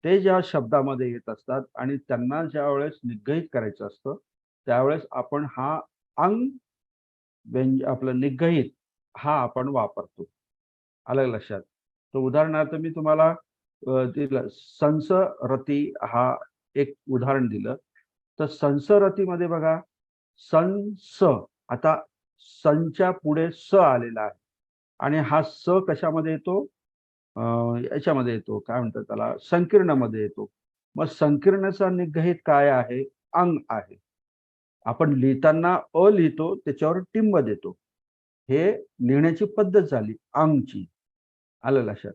Speaker 2: ते ज्या शब्दामध्ये येत असतात आणि त्यांना ज्यावेळेस निगईत करायचं असतं, त्यावेळेस आपण हा अंग आपलं निगईत हा आपण वापरतो. आलं लक्षात? तर उदाहरणार्थ मी तुम्हाला दिलं संसरती हा एक उदाहरण दिलं. तर संसरतीमध्ये बघा, संस, आता संच्या पुढे स आलेला आहे आणि हा स कशामध्ये येतो? याच्यामध्ये येतो, काय म्हणतात त्याला, संकीर्ण मध्ये येतो. मग संकीर्णचा निगईत काय आहे? अंग आहे. आपण लिहिताना अ लिहितो, त्याच्यावर टिंब देतो. हे लिहिण्याची पद्धत झाली अंगची. आलं लक्षात?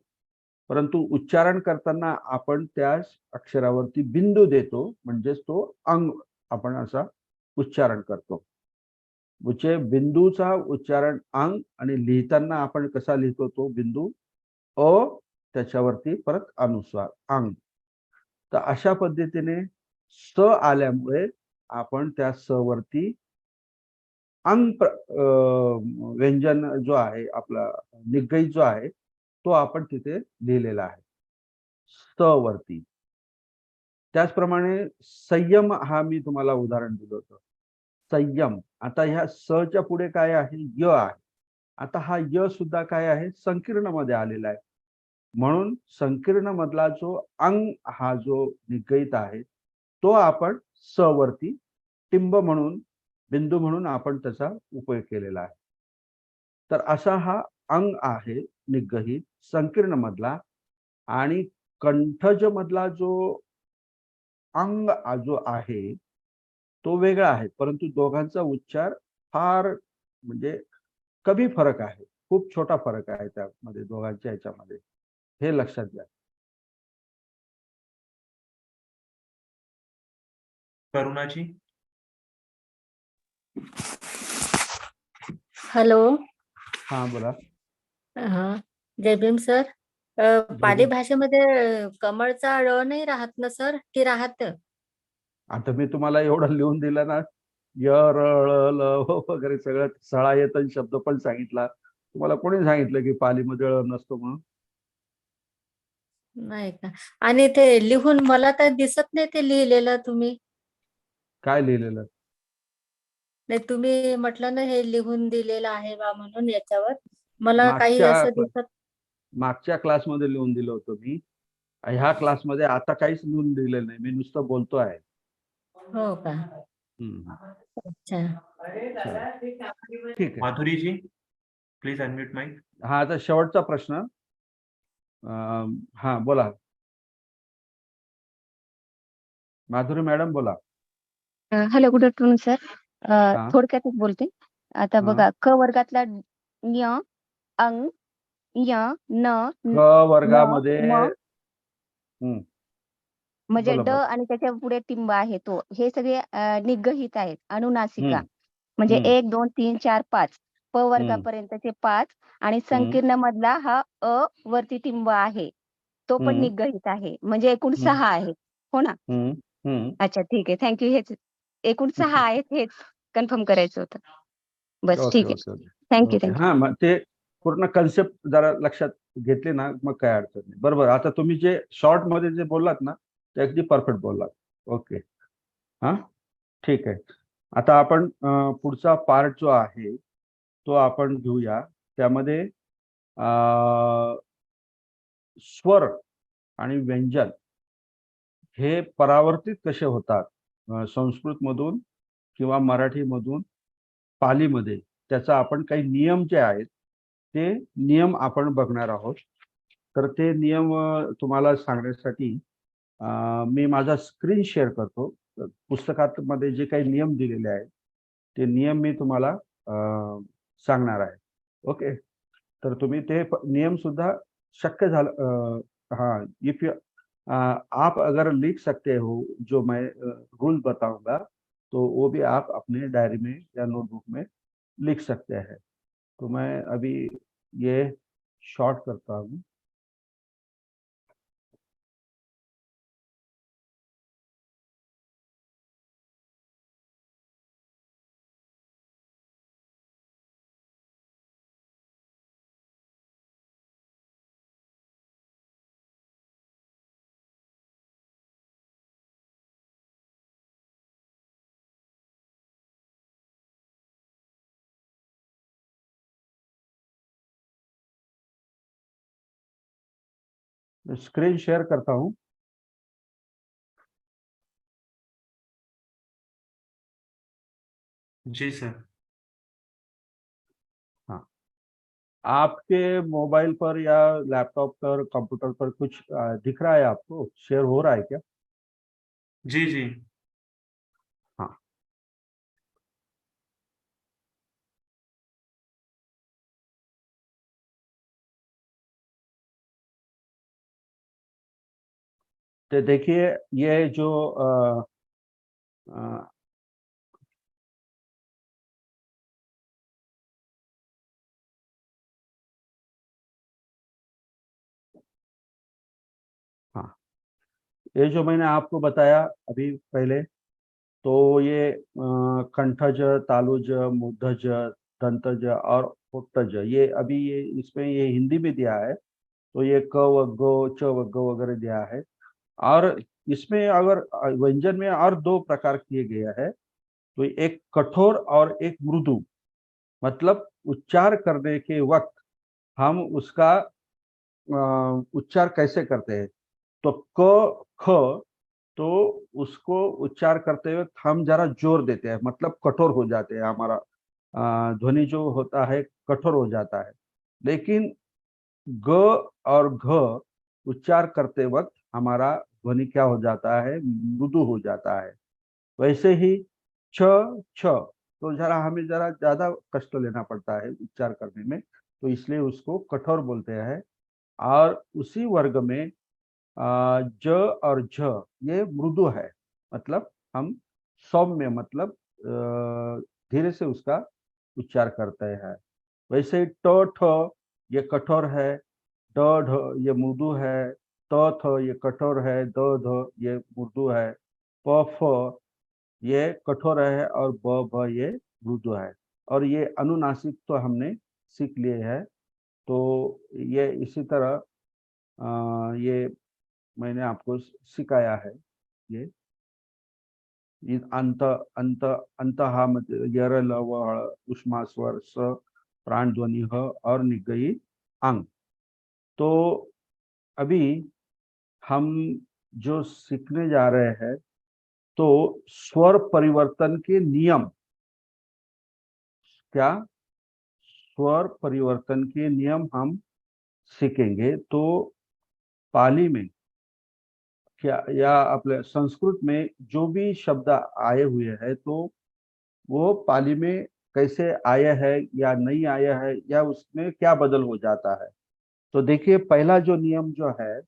Speaker 2: परंतु उच्चारण करताना आपण त्या अक्षरावरती बिंदू देतो, म्हणजेच तो अंग आपण असा उच्चारण करतो. म्हणजे बिंदूचा उच्चारण अंग आणि लिहिताना आपण कसा लिहितो तो बिंदू अ त्याच्यावरती परत अनुस्वार अंग. तर अशा पद्धतीने स आल्यामुळे आपण त्या स वरती अंग व्यंजन जो आहे आपला निगई जो आहे तो आपण तिथे लिहिलेला आहे स वरती. त्याचप्रमाणे संयम हा मी तुम्हाला उदाहरण दिलं होतं. संयम. आता ह्या स च्या पुढे काय आहे य आहे. आता हा य सुद्धा काय आहे संकीर्ण मध्ये आलेला आहे. म्हणून संकीर्ण मधला जो अंग हा जो निगईत आहे तो आपण स वरती टिंब म्हणून बिंदू म्हणून आपण त्याचा उपयोग केलेला आहे. तर असा हा अंग आहे निगहित संकीर्ण मधला. आणि कंठज मधला जो अंग जो आहे तो वेगळा आहे, परंतु दोघांचा उच्चार फार म्हणजे कमी फरक आहे. खूप छोटा फरक आहे त्यामध्ये दोघांच्या ह्याच्यामध्ये. हे लक्षात घ्या.
Speaker 1: करुणाजी.
Speaker 7: हॅलो.
Speaker 2: हा बोला.
Speaker 7: हा. जय भीम सर. पाली भाषेमध्ये कमळचा ळ नाही राहत ना सर, की राहत?
Speaker 2: आता मी तुम्हाला एवढं लिहून दिलं ना य र ळ ल वगैरे सगळं सळायतन शब्द पण सांगितला. तुम्हाला कोणी सांगितलं की पालीमध्ये ळ नसतो म्हणून?
Speaker 7: नाही का? आणि ते लिहून मला तर दिसत नाही ते लिहिलेलं तुम्ही.
Speaker 2: काय लिहिलेलं?
Speaker 7: नाही तुम्ही म्हटलं ना हे लिहून दिलेलं आहे बा म्हणून याच्यावर मला काही
Speaker 2: मागच्या
Speaker 7: असं दिसत.
Speaker 2: मागच्या क्लासमध्ये लिहून दिलं होतं मी. ह्या क्लासमध्ये आता काहीच लिहून दिलेलं नाही. मी नुसतं बोलतो आहे.
Speaker 7: हो का? अच्छा.
Speaker 2: चला. ठीक आहे.
Speaker 1: माधुरी जी, प्लीज अनम्यूट माइक.
Speaker 2: हा आता शेवटचा प्रश्न. हा बोला माधुरी मॅडम बोला.
Speaker 8: Hello, good afternoon sir.
Speaker 2: हा.
Speaker 8: थोडक्यातच बोलते. आता
Speaker 2: हा.
Speaker 8: बघा क वर्गातला ञ, अंग, य, न,
Speaker 2: क वर्गामध्ये
Speaker 8: म, म्हणजे
Speaker 2: बोला
Speaker 8: ड
Speaker 2: बोला.
Speaker 8: आणि त्याच्या पुढे टिंब आहे तो. हे सगळे निगहित आहेत. अनुनासिका
Speaker 2: हम्म.
Speaker 8: म्हणजे
Speaker 2: हम्म.
Speaker 8: 1 2 3 4 5 प वर्गापर्यंतचे 5 आणि संकीर्ण मधला हा अ वरती टिंब आहे तो पण निगहित आहे. म्हणजे एकूण 6 आहेत. हो ना? अच्छा, ठीक आहे. थँक्यू. हेच एकूण 6 आहेत हेच कन्फर्म करायचं होतं. बस
Speaker 2: ओके
Speaker 8: ठीक आहे.
Speaker 2: Okay okay
Speaker 8: thank you
Speaker 2: okay.
Speaker 8: Thank you.
Speaker 2: हा मग ते पूर्ण कन्सेप्ट जरा लक्षात घेतली ना मग काय अडचण नाही. बरोबर. आता तुम्ही जे शॉर्ट मध्ये जे बोललात ना ते अगदी परफेक्ट बोललात. ओके. हा ठीक आहे. आता आपण पुढचा पार्ट जो आहे तो आपण घेऊया. त्यामध्ये स्वर आणि व्यंजन हे परावर्तित कसे होतात संस्कृत मधून किंवा मराठी मधून पालीमध्ये त्याचा आपण काही नियम जे आहेत ते नियम आपण बघणार आहोत. तर ते नियम तुम्हाला सांगण्यासाठी मी माझा स्क्रीन शेअर करतो. पुस्तकात मध्ये जे काही नियम दिलेले आहेत ते नियम मी तुम्हाला सांगणार आहे. ओके. तर तुम्ही ते नियम सुद्धा शक्य झालं हाँ इफ आप अगर लिख सकते हो जो मैं रूल बताऊंगा तो वो भी आप अपने डायरी में या नोटबुक में लिख सकते हैं. तो मैं अभी ये शॉर्ट करता हूँ. स्क्रीन शेयर करता हूँ.
Speaker 1: जी सर.
Speaker 2: हाँ. आपके मोबाइल पर या लैपटॉप पर कंप्यूटर पर कुछ दिख रहा है आपको? शेयर हो रहा है क्या?
Speaker 1: जी जी.
Speaker 2: हाँ. तो देखिए ये जो ये जो मैंने आपको बताया अभी पहले, तो ये कंठज, तालुज, मूर्धज, दंतज और पुट्टज, ये अभी ये इसमें ये हिंदी में दिया है, तो ये क व ग च व ग वगैरह दिया है। और इसमें अगर व्यंजन में और दो प्रकार किए गए हैं, तो एक कठोर और एक मृदु। मतलब उच्चार करने के वक्त हम उसका उच्चार कैसे करते हैं, तो क ख, तो उसको उच्चार करते वक्त हम जरा जोर देते हैं, मतलब कठोर हो जाते हैं, हमारा ध्वनि जो होता है कठोर हो जाता है। लेकिन ग और घ उच्चार करते वक्त हमारा ध्वनि क्या हो जाता है, मृदु हो जाता है। वैसे ही छ छ, तो जरा हमें जरा ज्यादा कष्ट लेना पड़ता है उच्चार करने में, तो इसलिए उसको कठोर बोलते हैं। और उसी वर्ग में ज और झ ये मृदु है, मतलब हम सौम्य, मतलब धीरे से उसका उच्चार करते हैं। वैसे ही ट ठ ये कठोर है, ड ढ ये मृदु है, त थ ये कठोर है, द ध ये मृदु है, प फ ये कठोर है, और ब भ ये मृदु है। और ये अनुनासिक तो हमने सीख लिए हैं। तो ये इसी तरह ये मैंने आपको सिखाया है। ये अंत अंत अंतः यर ल व हळ, उष्मा स्वर स, प्राण ध्वनि ह और निगयी अंग। तो अभी हम जो सीखने जा रहे हैं, तो स्वर परिवर्तन के नियम, क्या स्वर परिवर्तन के नियम हम सीखेंगे। तो पाली में क्या या अपने संस्कृत में जो भी शब्द आए हुए हैं, तो वो पाली में कैसे आया है या नहीं आया है, या उसमें क्या बदल हो जाता है। तो देखिए, पहला जो नियम जो है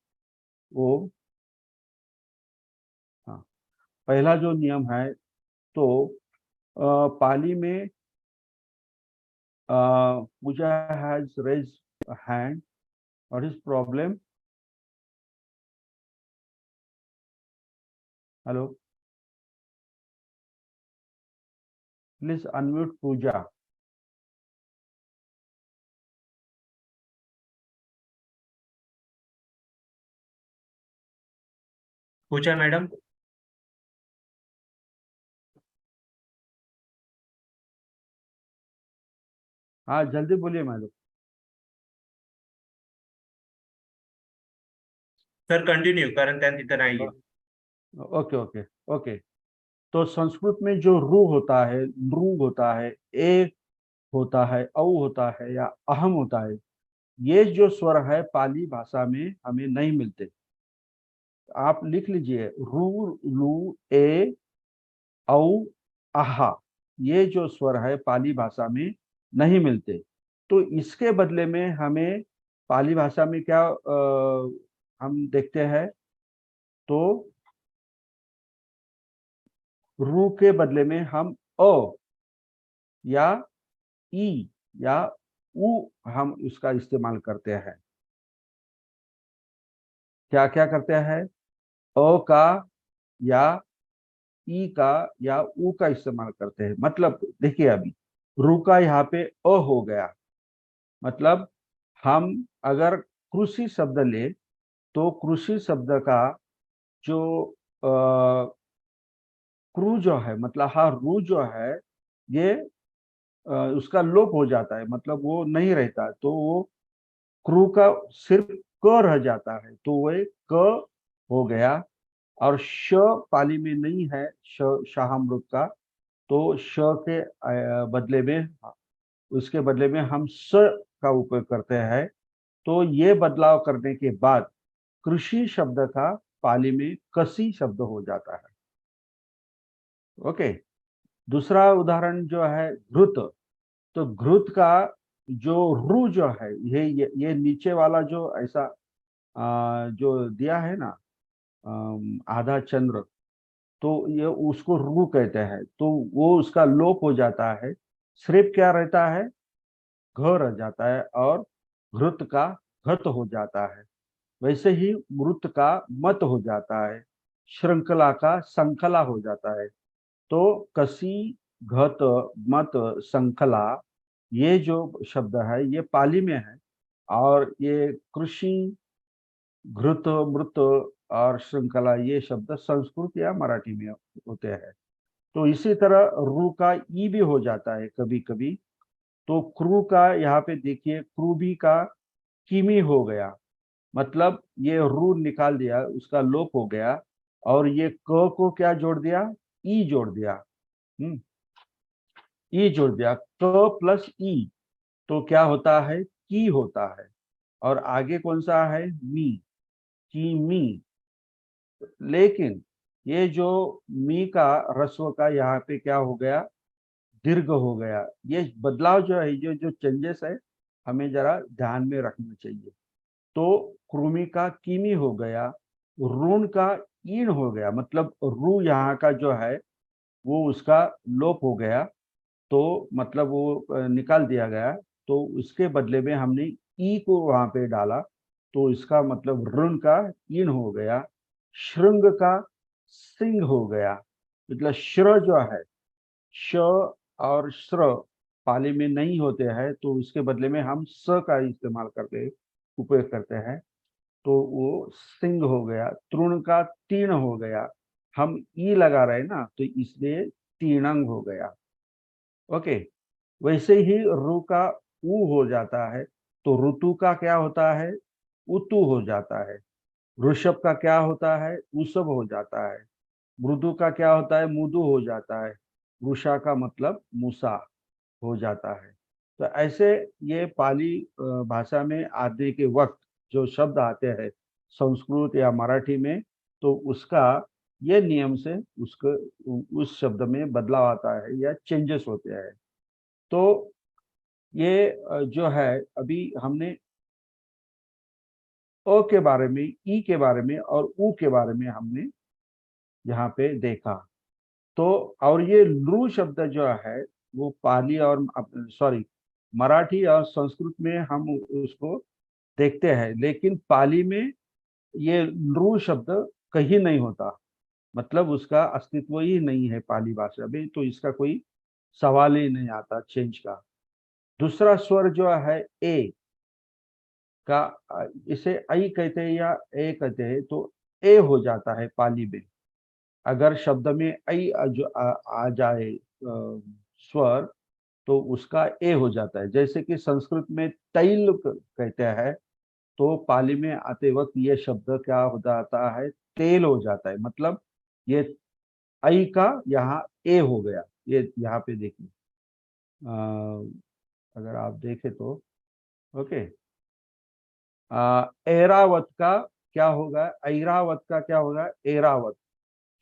Speaker 2: वो, हाँ, पहला जो नियम है, तो पाली में Pooja has raise hand, what is problem? Hello, please unmute Pooja.
Speaker 1: Pooja madam,
Speaker 2: हाँ, जल्दी बोलिए मैडम।
Speaker 1: सर कंटिन्यू, कारण त्यात तिथं नाहीये।
Speaker 2: Okay okay okay. तो संस्कृत में जो रू होता है, नृ होता है, ए होता है, औ होता है या अहम होता है, ये जो स्वर है पाली भाषा में हमें नहीं मिलते। आप लिख लीजिए, रू, लू, ए, औ, आहा, ये जो स्वर है पाली भाषा में नहीं मिलते। तो इसके बदले में हमें पाली भाषा में क्या हम देखते हैं, तो रू के बदले में हम अ या ई या उ हम उसका इस्तेमाल करते हैं। क्या क्या करते हैं, अ का या ई का या उ का इस्तेमाल करते हैं। मतलब देखिए, अभी रू का यहाँ पे अ हो गया, मतलब हम अगर कृषि शब्द ले, तो कृषि शब्द का जो क्रू जो है, मतलब हाँ, रू जो है, ये उसका लोप हो जाता है, मतलब वो नहीं रहता, तो वो क्रू का सिर्फ क रह जाता है, तो वो क हो गया। और श पाली में नहीं है, शाहमृग का, तो श के बदले में, उसके बदले में हम स का उपयोग करते हैं। तो ये बदलाव करने के बाद कृषि शब्द का पाली में कसी शब्द हो जाता है। ओके। दूसरा उदाहरण जो है घृत, तो घृत का जो रू जो है, ये नीचे वाला जो ऐसा जो दिया है ना, आधा चंद्र, तो ये उसको रू कहते हैं, तो वो उसका लोप हो जाता है, सिर्फ क्या रहता है, घ रह जाता है, और घृत का घत हो जाता है। वैसे ही मृत का मत हो जाता है, श्रृंखला का संखला हो जाता है। तो कसी, घत, मत, संखला, ये जो शब्द है ये पाली में है, और ये कृषि, घृत, मृत और श्रृंखला ये शब्द संस्कृत या मराठी में होते हैं। तो इसी तरह रू का ई भी हो जाता है कभी कभी। तो क्रू का यहाँ पे देखिए, क्रू भी का किमी हो गया, मतलब ये रू निकाल दिया, उसका लोप हो गया, और ये क को क्या जोड़ दिया, ई जोड़ दिया। ई जोड़ दिया, क प्लस ई, तो क्या होता है, की होता है। और आगे कौन सा है, मी, की मी। लेकिन ये जो मी का रस्व का यहाँ पे क्या हो गया, दीर्घ हो गया। ये बदलाव जो है, ये जो चेंजेस है, हमें जरा ध्यान में रखना चाहिए। तो कृमि का किमी हो गया, ऋण का ईण हो गया, मतलब रू यहाँ का जो है वो उसका लोप हो गया, तो मतलब वो निकाल दिया गया। तो उसके बदले में हमने ई को वहां पे डाला, तो इसका मतलब ऋण का ईण हो गया। श्रृंग का सिंह हो गया, मतलब श्र जो है, श और श्र पाली में नहीं होते हैं, तो उसके बदले में हम स का इस्तेमाल करते, उपयोग करते हैं, तो वो सिंह हो गया। तृण का तीर्ण हो गया, हम ई लगा रहे हैं ना, तो इसलिए तीर्णंग हो गया। ओके, वैसे ही रु का उ हो जाता है, तो ऋतु का क्या होता है, उतु हो जाता है। ऋषभ का क्या होता है, उसब हो जाता है। मृदु का क्या होता है, मुदु हो जाता है। वृषा का मतलब मूसा हो जाता है। तो ऐसे ये पाली भाषा में आने के वक्त जो शब्द आते हैं संस्कृत या मराठी में, तो उसका ये नियम से उसको उस शब्द में बदलाव आता है या चेंजेस होते हैं। तो ये जो है, अभी हमने अ के बारे में, ई के बारे में और उ के बारे में हमने यहाँ पे देखा। तो और ये लृ शब्द जो है वो पाली और सॉरी मराठी और संस्कृत में हम उसको देखते हैं, लेकिन पाली में ये लृ शब्द कहीं नहीं होता, मतलब उसका अस्तित्व ही नहीं है पाली भाषा में, तो इसका कोई सवाल ही नहीं आता चेंज का। दूसरा स्वर जो है ए का, इसे आई कहते हैं या ए कहते हैं, तो ए हो जाता है पाली में। अगर शब्द में आई जो आ जाए स्वर, तो उसका ए हो जाता है। जैसे कि संस्कृत में तैल कहते हैं, तो पाली में आते वक्त ये शब्द क्या हो जाता है, तेल हो जाता है। मतलब ये आई का यहाँ ए हो गया। ये यहाँ पे देखिए, अगर आप देखें तो ओके, ऐरावत का क्या होगा, ऐरावत का क्या होगा, ऐरावत।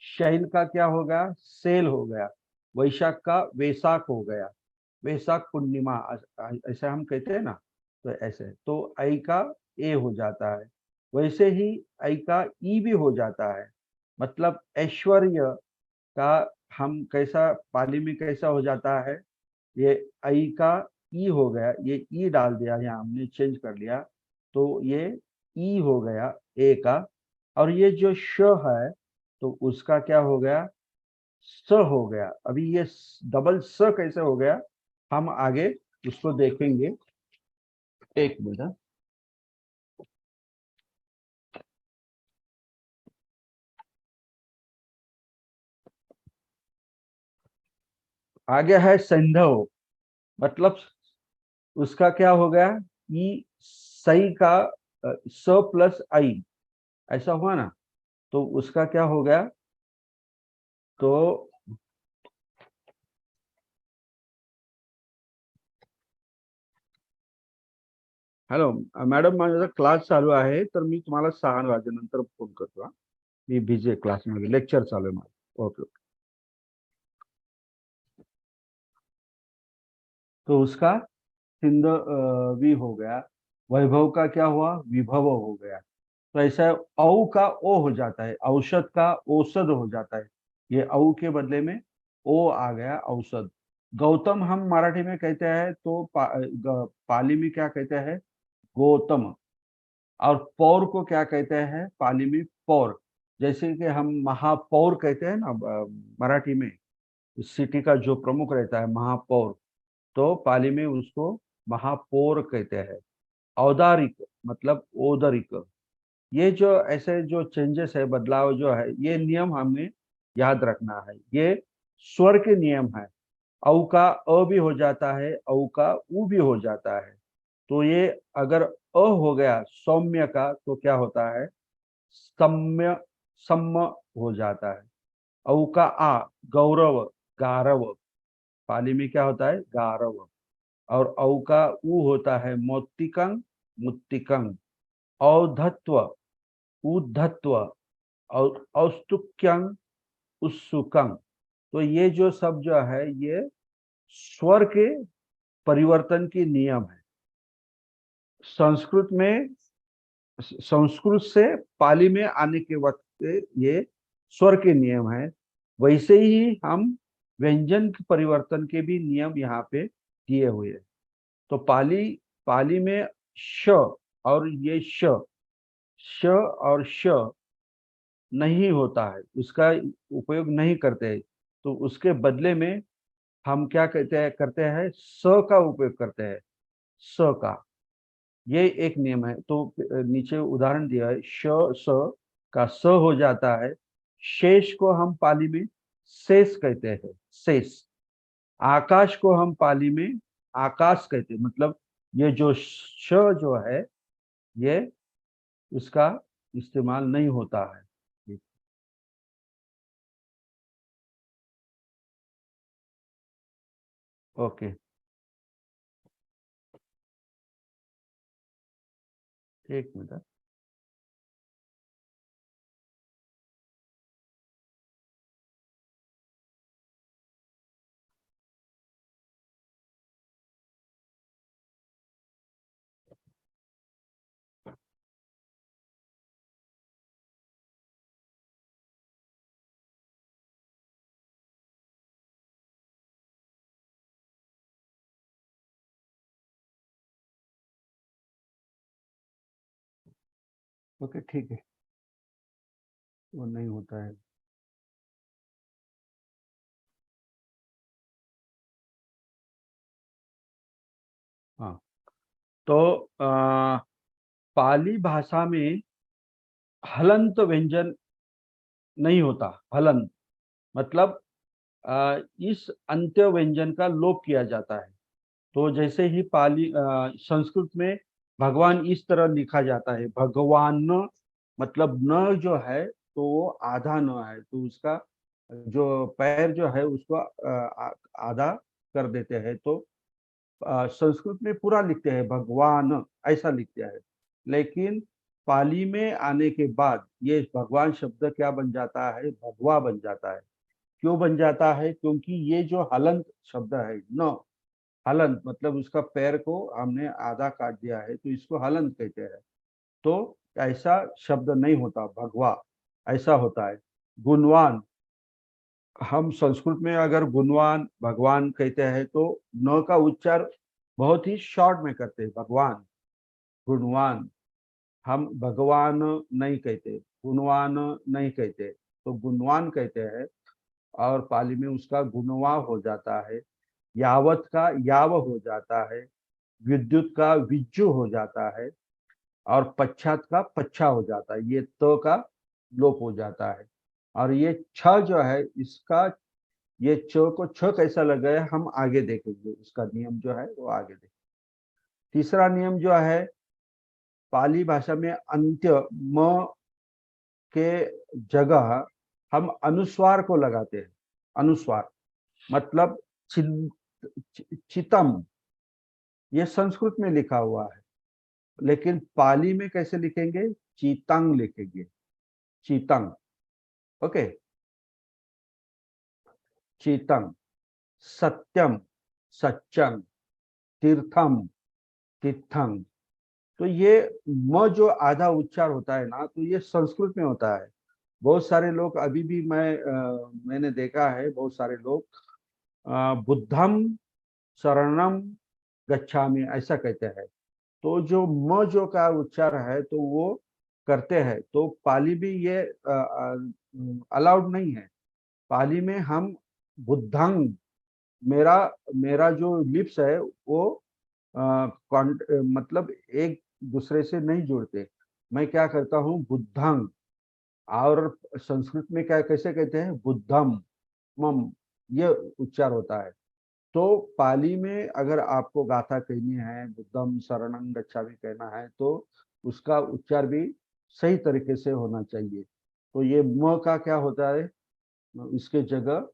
Speaker 2: शैल का क्या होगा, सेल हो गया। वैशाख का वैसाख हो गया, वैसाख पूर्णिमा, ऐसा हम कहते हैं ना, तो ऐसे। तो आई का ए हो जाता है। वैसे ही आई का ई भी हो जाता है, मतलब ऐश्वर्य का हम कैसा पाली में कैसा हो जाता है, ये आई का ई हो गया, ये ई डाल दिया, यहाँ हमने चेंज कर लिया, तो ये ई हो गया ए का। और ये जो श है, तो उसका क्या हो गया, स हो गया। अभी ये डबल स कैसे हो गया, हम आगे उसको देखेंगे। एक मिनट, आगे है संधव, मतलब उसका क्या हो गया, ई सही का स प्लस आई, ऐसा हुआ ना, तो उसका क्या हो गया, तो हॅलो मॅडम, माझा क्लास चालू आहे, तर मी तुम्हाला 6 वाजेनंतर फोन करतो. मी बिझी आहे, क्लासमध्ये लेक्चर चालू आहे माझं. ओके. तो उसका सिंध वी हो गया। वैभव का क्या हुआ, विभव हो गया। तो ऐसा औ का ओ हो जाता है, औषध का औषध हो जाता है। ये औ के बदले में ओ आ गया, औषध। गौतम हम मराठी में कहते हैं, तो पाली में क्या कहते हैं, गौतम। और पौर को क्या कहते हैं पाली में, पौर। जैसे कि हम महापौर कहते हैं ना मराठी में, सिटी का जो प्रमुख रहता है महापौर, तो पाली में उसको महापौर कहते हैं। औदारिक मतलब ओदरिक। ये जो ऐसे जो चेंजेस है, बदलाव जो है, ये नियम हमें याद रखना है। ये स्वर के नियम है। औ का अ भी हो जाता है, औ का उ भी हो जाता है। तो ये अगर अ हो गया सौम्य का तो क्या होता है, सम्य सम्म हो जाता है। औ का आ गौरव गारव, पाली में क्या होता है, गारव। और औ का उ होता है मोत्तिकं मुत्तिकं। औधत्व उद्धत्व और औस्तुक्यं उत्सुकं। तो ये जो सब जो है ये स्वर के परिवर्तन के नियम है। संस्कृत में, संस्कृत से पाली में आने के वक्त ये स्वर के नियम है। वैसे ही हम व्यंजन के परिवर्तन के भी नियम यहाँ पे दिए हुए हैं। तो पाली पाली में श और ये श और श नहीं होता है, उसका उपयोग नहीं करते हैं। तो उसके बदले में हम क्या करते हैं स का उपयोग करते हैं, स का। ये एक नियम है। तो नीचे उदाहरण दिया है, श स का स हो जाता है। शेष को हम पाली में शेष कहते हैं, शेष। आकाश को हम पाली में आकाश कहते हैं। मतलब ये जो श जो है ये उसका इस्तेमाल नहीं होता है। ओके, एक मिनट। ओके ठीक है, वो नहीं होता है। हाँ, तो पाली भाषा में हलंत व्यंजन नहीं होता। हलंत मतलब इस अंत्य व्यंजन का लोप किया जाता है। तो जैसे ही पाली संस्कृत में भगवान इस तरह लिखा जाता है, भगवान न, मतलब न जो है तो वो आधा न है, तो उसका जो पैर जो है उसको आधा कर देते हैं। तो संस्कृत में पूरा लिखते हैं भगवान, ऐसा लिखते हैं। लेकिन पाली में आने के बाद ये भगवान शब्द क्या बन जाता है, भगवा बन जाता है। क्यों बन जाता है, क्योंकि ये जो हलंत शब्द है न, हलंत मतलब उसका पैर को हमने आधा काट दिया है, तो इसको हलंत कहते हैं। तो ऐसा शब्द नहीं होता, भगवा ऐसा होता है। गुणवान, हम संस्कृत में अगर गुणवान भगवान कहते हैं तो न का उच्चार बहुत ही शॉर्ट में करते हैं, भगवान गुणवान। हम भगवान नहीं कहते, गुणवान नहीं कहते, तो गुणवान कहते हैं। और पाली में उसका गुणवा हो जाता है। यावत का याव हो जाता है। विद्युत का विज्जु हो जाता है। और पश्चात का पच्छा हो जाता है। ये तो का लोप हो जाता है। और ये छ जो है इसका, ये च को छ कैसा लग गया हम आगे देखेंगे, उसका नियम जो है वो आगे देखेंगे। तीसरा नियम जो है, पाली भाषा में अंत्य म के जगह हम अनुस्वार को लगाते हैं। अनुस्वार मतलब चितम, ये संस्कृत में लिखा हुआ है, लेकिन पाली में कैसे लिखेंगे, चीतंग लिखेंगे, चीतंग। ओके, चीतंग। सत्यम, सच्चंग। तीर्थम, तीर्थंग। तो ये म जो आधा उच्चार होता है ना, तो ये संस्कृत में होता है। बहुत सारे लोग अभी भी मैंने देखा है, बहुत सारे लोग बुद्धम शरणम गच्छामि ऐसा कहते हैं। तो जो म जो का उच्चार है तो वो करते हैं तो पाली में ये अलाउड नहीं है। पाली में हम बुद्धांग, मेरा मेरा जो लिप्स है वो मतलब एक दूसरे से नहीं जुड़ते। मैं क्या करता हूँ, बुद्धांग, और संस्कृत में क्या कैसे कहते हैं, बुद्धम मम, ये उच्चार होता है। तो पाली में अगर आपको गाथा कहनी है, बुद्धम शरणं गच्छामि कहना है, तो उसका उच्चार भी सही तरीके से होना चाहिए। तो ये म का क्या होता है, इसके जगह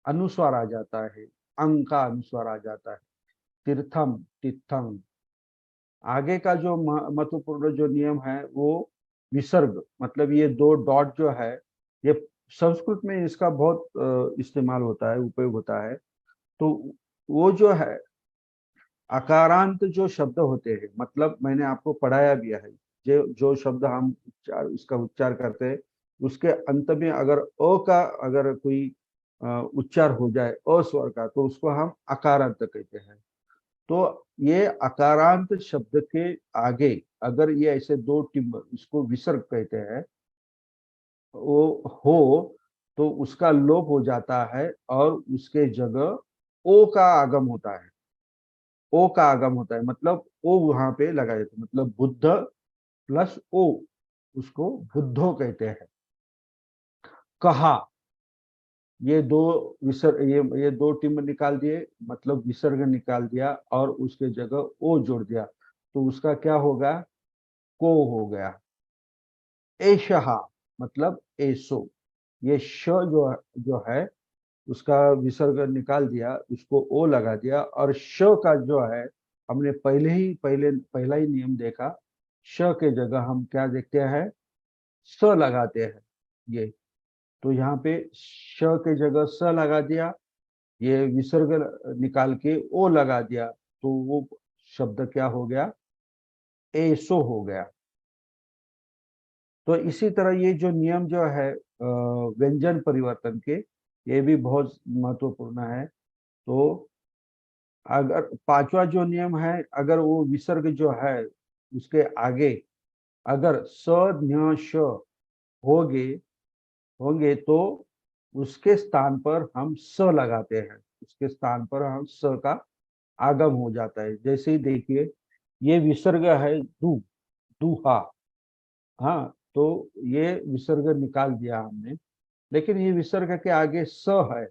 Speaker 2: अनुस्वार आ जाता है, अंग का अनुस्वार आ जाता है, तीर्थम तीर्थम। आगे का जो महत्वपूर्ण जो नियम है वो विसर्ग, मतलब ये दो डॉट जो है, ये संस्कृत में इसका बहुत इस्तेमाल होता है, उपयोग होता है। तो वो जो है अकारांत जो शब्द होते हैं, मतलब मैंने आपको पढ़ाया भी है, जो जो शब्द हम उच्चार उसका उच्चार करते हैं, उसके अंत में अगर अ का अगर कोई उच्चार हो जाए अ स्वर का, तो उसको हम अकारांत कहते हैं। तो ये अकारांत शब्द के आगे अगर ये ऐसे दो टिम्ब, इसको विसर्ग कहते हैं, वो हो तो उसका लोप हो जाता है और उसके जगह ओ का आगम होता है। ओ का आगम होता है मतलब ओ वहां पे लगाए थे, मतलब बुद्ध प्लस ओ, उसको बुद्धो कहते हैं। कहा, ये दो विसर्ग, ये दो टिम्ब निकाल दिए, मतलब विसर्ग निकाल दिया और उसके जगह ओ जोड़ दिया, तो उसका क्या होगा, को हो गया। एशहा मतलब एसो, ये श जो है उसका विसर्ग निकाल दिया, उसको ओ लगा दिया, और श का जो है हमने पहला ही नियम देखा, श के जगह हम क्या देखते हैं, स लगाते हैं। ये तो यहाँ पे श के जगह स लगा दिया, ये विसर्ग निकाल के ओ लगा दिया, तो वो शब्द क्या हो गया, एसो हो गया। तो इसी तरह ये जो नियम जो है व्यंजन परिवर्तन के, ये भी बहुत महत्वपूर्ण है। तो अगर पांचवा जो नियम है, अगर वो विसर्ग जो है उसके आगे अगर स न्य श होंगे होंगे तो उसके स्थान पर हम स लगाते हैं, उसके स्थान पर हम स का आगम हो जाता है। जैसे ही देखिए ये विसर्ग है दू, दूहा, हाँ, तो ये विसर्ग निकाल दिया हमने, लेकिन ये विसर्ग के आगे स है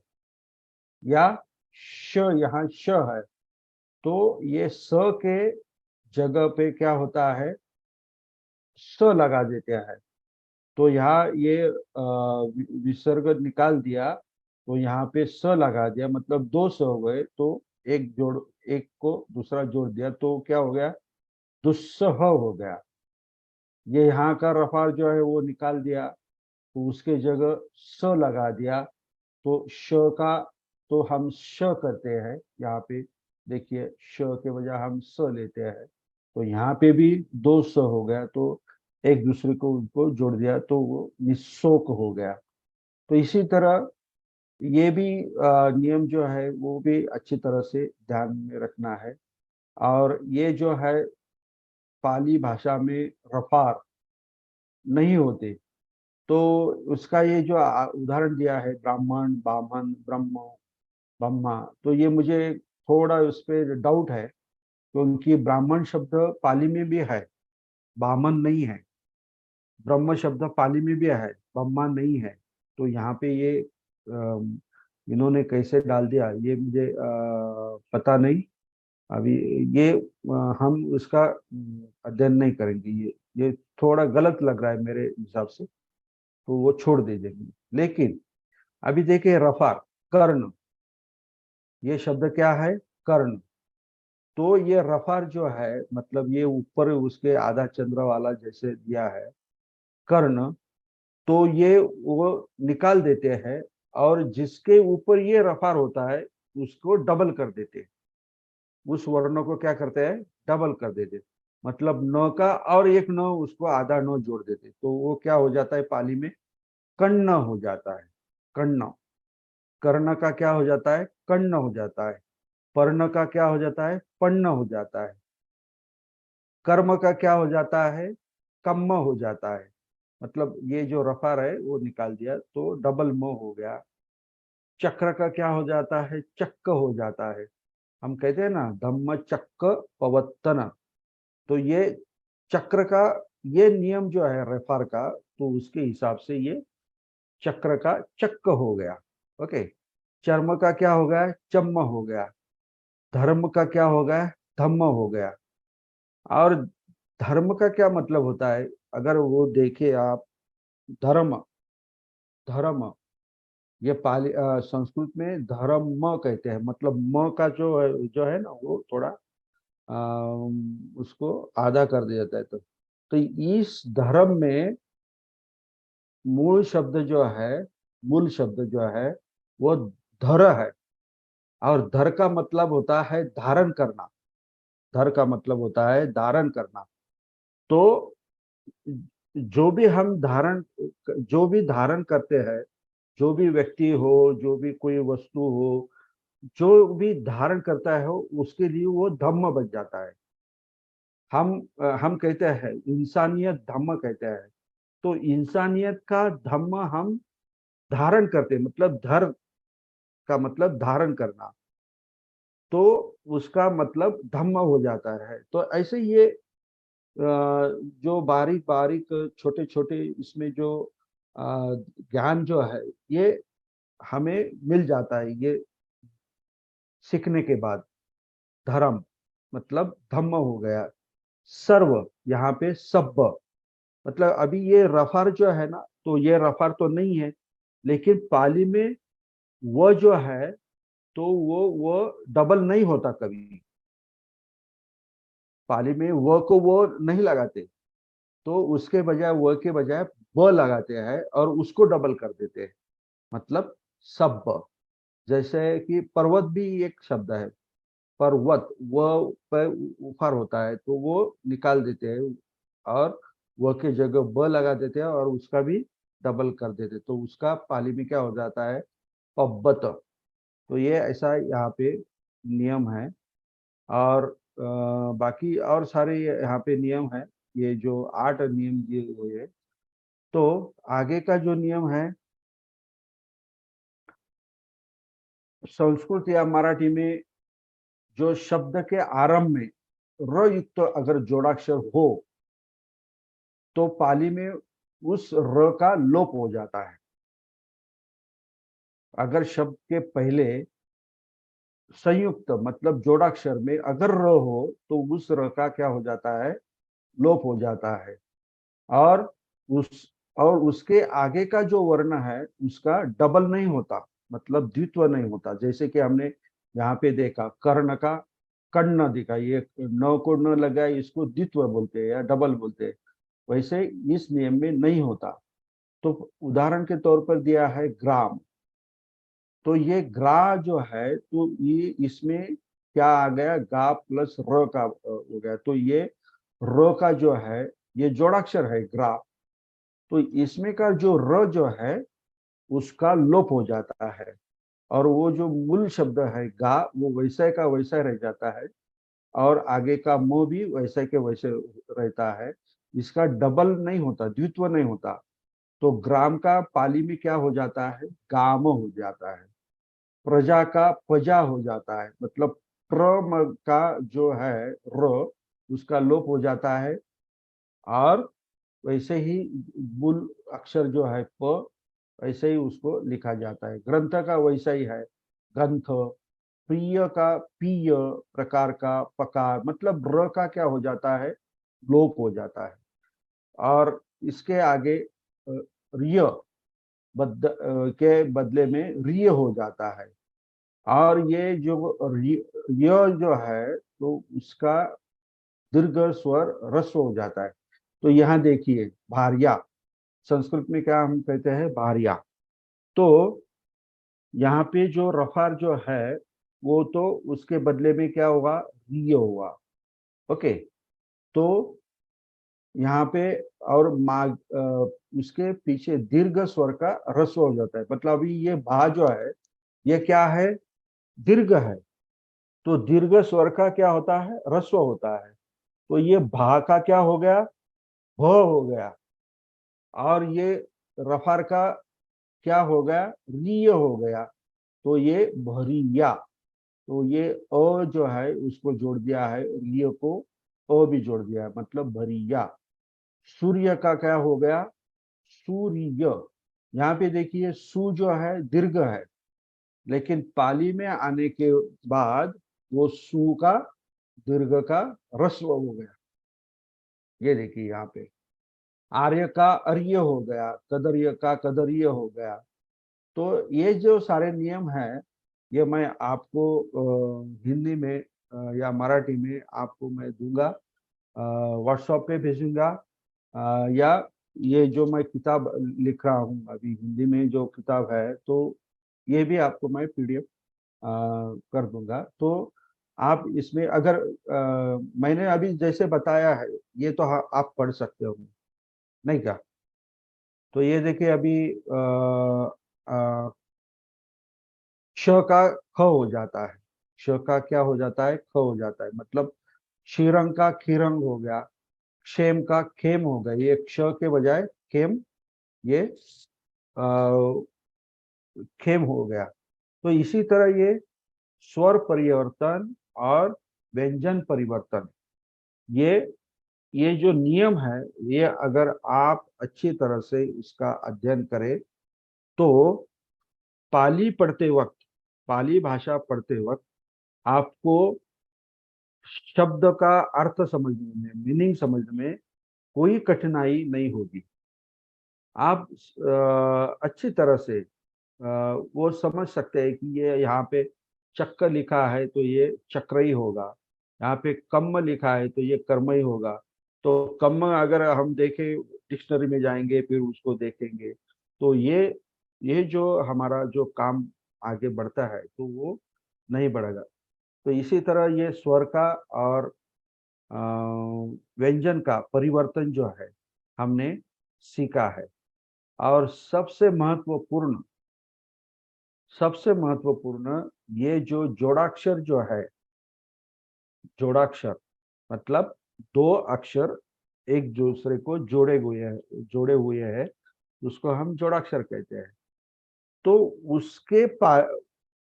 Speaker 2: या श, यहाँ श है, तो ये स के जगह पे क्या होता है, स लगा देते हैं। तो यहाँ ये विसर्ग निकाल दिया, तो यहाँ पे स लगा दिया, मतलब दो स हो गए, तो एक को दूसरा जोड़ दिया, तो क्या हो गया, दुस्सह हो गया। ये यहाँ का रफार जो है वो निकाल दिया, तो उसके जगह स लगा दिया, तो श का तो हम श करते हैं, यहाँ पे देखिए श के बजाय हम स लेते हैं, तो यहाँ पे भी दो स हो गया, तो एक दूसरे को उनको जोड़ दिया, तो वो निशोक हो गया। तो इसी तरह ये भी नियम जो है वो भी अच्छी तरह से ध्यान में रखना है। और ये जो है पाली भाषा में रफार नहीं होते, तो उसका ये जो उदाहरण दिया है, ब्राह्मण, बामन, ब्रह्म, ब्रह्मा, तो ये मुझे थोड़ा उस पर डाउट है, क्योंकि ब्राह्मण शब्द पाली में भी है, बामन नहीं है। ब्रह्म शब्द पाली में भी है, ब्रह्मा नहीं है। तो यहाँ पे ये इन्होंने कैसे डाल दिया, ये मुझे पता नहीं। अभी ये हम उसका अध्ययन नहीं करेंगे, ये थोड़ा गलत लग रहा है मेरे हिसाब से, तो वो छोड़ दे देंगे। लेकिन अभी देखिए रफा, कर्ण, ये शब्द क्या है, कर्ण। तो ये रफार जो है, मतलब ये ऊपर उसके आधा चंद्र वाला जैसे दिया है कर्ण, तो ये वो निकाल देते हैं, और जिसके ऊपर ये रफार होता है उसको डबल कर देते हैं, उस वर्ण को क्या करते हैं, डबल कर देते, मतलब न का और एक न, उसको आधा न जोड़ देते, तो वो क्या हो जाता है, पाली में कर्ण हो जाता है। कर्ण, कर्ण का क्या हो जाता है, कर्ण हो जाता है। पर्ण का क्या हो जाता है, पर्ण हो जाता है। कर्म का क्या हो जाता है, कम हो जाता है, मतलब ये जो रफार है वो निकाल दिया तो डबल म हो गया। चक्र का क्या हो जाता है, चक्क हो जाता है। हम कहते हैं ना धम्म चक्क पवत्तन, तो ये चक्र का ये नियम जो है रफार का, तो उसके हिसाब से ये चक्र का चक्क हो गया। ओके, चर्म का क्या हो गया, चम्म हो गया। धर्म का क्या हो गया, धम्म हो गया। और धर्म का क्या मतलब होता है, अगर वो देखे आप, धर्म, धर्म ये पाली संस्कृत में धर्म कहते हैं, मतलब म का जो है ना वो थोड़ा उसको आधा कर दिया जाता है। तो इस धर्म में मूल शब्द जो है, मूल शब्द जो है वो धर है, और धर का मतलब होता है धारण करना। धर का मतलब होता है धारण करना। तो जो भी धारण करते हैं, जो भी व्यक्ति हो, जो भी कोई वस्तु हो, जो भी धारण करता है उसके लिए वो धम्म बन जाता है। हम कहते हैं इंसानियत धम्म कहते हैं, तो इंसानियत का धम्म हम धारण करते हैं, मतलब धर का मतलब धारण करना, तो उसका मतलब धम्म हो जाता है। तो ऐसे ये जो बारीक बारीक छोटे छोटे इसमें जो ज्ञान जो है ये हमें मिल जाता है ये सीखने के बाद। धर्म मतलब धम्म हो गया। सर्व, यहाँ पे सब, मतलब अभी ये रफार जो है ना, तो ये रफार तो नहीं है, लेकिन पाली में वो जो है तो वो डबल नहीं होता कभी। पाली में वो को वो नहीं लगाते, तो उसके बजाय वो के बजाय ब लगाते हैं और उसको डबल कर देते हैं, मतलब सब। जैसे कि पर्वत भी एक शब्द है, पर्वत, वो पे उफार होता है तो वो निकाल देते हैं और वो के जगह ब लगा देते हैं और उसका भी डबल कर देते हैं, तो उसका पाली में क्या हो जाता है, पब्बत। तो ये ऐसा यहाँ पे नियम है। और बाकी और सारे यहाँ पे नियम है, ये जो 8 नियम दिए हुए हैं। तो आगे का जो नियम है, संस्कृत या मराठी में जो शब्द के आरंभ में र युक्त अगर जोड़ाक्षर हो तो पाली में उस र का लोप हो जाता है। अगर शब्द के पहले संयुक्त मतलब जोड़ाक्षर में अगर र हो तो उस र का क्या हो जाता है, लोप हो जाता है। और उसके आगे का जो वर्ण है उसका डबल नहीं होता, मतलब द्वित्व नहीं होता। जैसे कि हमने यहाँ पे देखा कर्ण का कर्ण दिखा, ये न को न लगा, इसको द्वित्व बोलते हैं या डबल बोलते हैं। वैसे इस नियम में नहीं होता। तो उदाहरण के तौर पर दिया है ग्राम, तो ये ग्रा जो है तो ये इसमें क्या आ गया, गा प्लस र का हो गया, तो ये र का जो है ये जोड़ाक्षर है ग्रा, तो इसमें का जो र जो है उसका लोप हो जाता है और वो जो मूल शब्द है गा वो वैसा का वैसा रह जाता है और आगे का मो भी वैसे के वैसे रहता है। इसका डबल नहीं होता, द्वित्व नहीं होता। तो ग्राम का पाली में क्या हो जाता है, गाम हो जाता है। प्रजा का प्रजा हो जाता है, मतलब प्र का जो है र उसका लोप हो जाता है और वैसे ही मूल अक्षर जो है प वैसे ही उसको लिखा जाता है। ग्रंथ का वैसा ही है, ग्रंथ। प्रिय का पीय, प्रकार का पकार, मतलब र का क्या हो जाता है, लोप हो जाता है। और इसके आगे रिय के बदले में रिय हो जाता है। और ये जो है तो उसका दीर्घ स्वर ह्रस्व हो जाता है। तो यहाँ देखिए भारिया, संस्कृत में क्या हम कहते हैं, भारिया। तो यहाँ पे जो रफार जो है वो तो उसके बदले में क्या होगा, रिय होगा। ओके, तो यहाँ पे और उसके पीछे दीर्घ स्वर का ह्रस्व हो जाता है, मतलब अभी ये भा जो है ये क्या है, दीर्घ है, तो दीर्घ स्वर का क्या होता है, ह्रस्व होता है। तो ये भा का क्या हो गया, भ हो गया, और ये रफार का क्या हो गया, रिय हो गया, तो ये भरिया। तो ये अ जो है उसको जोड़ दिया है, रिय को अ भी जोड़ दिया है, मतलब भरिया। सूर्य का क्या हो गया, सूर्य। यहाँ पे देखिए सु जो है दीर्घ है, लेकिन पाली में आने के बाद वो सु का दीर्घ का ह्रस्व हो गया। ये देखिए यहाँ पे आर्य का अर्य हो गया, कदर्य का कदर्य हो गया। तो ये जो सारे नियम हैं, ये मैं आपको हिंदी में या मराठी में आपको मैं दूंगा, व्हाट्सएप पे भेजूंगा, या ये जो मैं किताब लिख रहा हूँ अभी हिंदी में जो किताब है, तो ये भी आपको मैं पीडीएफ कर दूंगा। तो आप इसमें अगर मैंने अभी जैसे बताया है ये तो आप पढ़ सकते हो, नहीं क्या? तो ये देखिए अभी श का ख हो जाता है, श का क्या हो जाता है, ख हो जाता है, मतलब क्षीरंग का खीरंग हो गया, क्षेम का खेम हो गया, ये क्ष के बजाय खेम, ये खेम हो गया। तो इसी तरह ये स्वर परिवर्तन और व्यंजन परिवर्तन, ये जो नियम है, ये अगर आप अच्छी तरह से इसका अध्ययन करें तो पाली पढ़ते वक्त, पाली भाषा पढ़ते वक्त आपको शब्द का अर्थ समझने में, मीनिंग समझने में कोई कठिनाई नहीं होगी। आप अच्छी तरह से वो समझ सकते हैं कि ये यहाँ पे चक्र लिखा है तो ये चक्र ही होगा, यहाँ पे कम्म लिखा है तो ये कर्म ही होगा। तो कम्म अगर हम देखें, डिक्शनरी में जाएंगे फिर उसको देखेंगे, तो ये जो हमारा जो काम आगे बढ़ता है तो वो नहीं बढ़ेगा। तो इसी तरह ये स्वर का और व्यंजन का परिवर्तन जो है हमने सीखा है। और सबसे महत्वपूर्ण ये जो जोड़ाक्षर जो है, जोड़ाक्षर मतलब दो अक्षर एक दूसरे को जोड़े हुए हैं, उसको हम जोड़ाक्षर कहते हैं। तो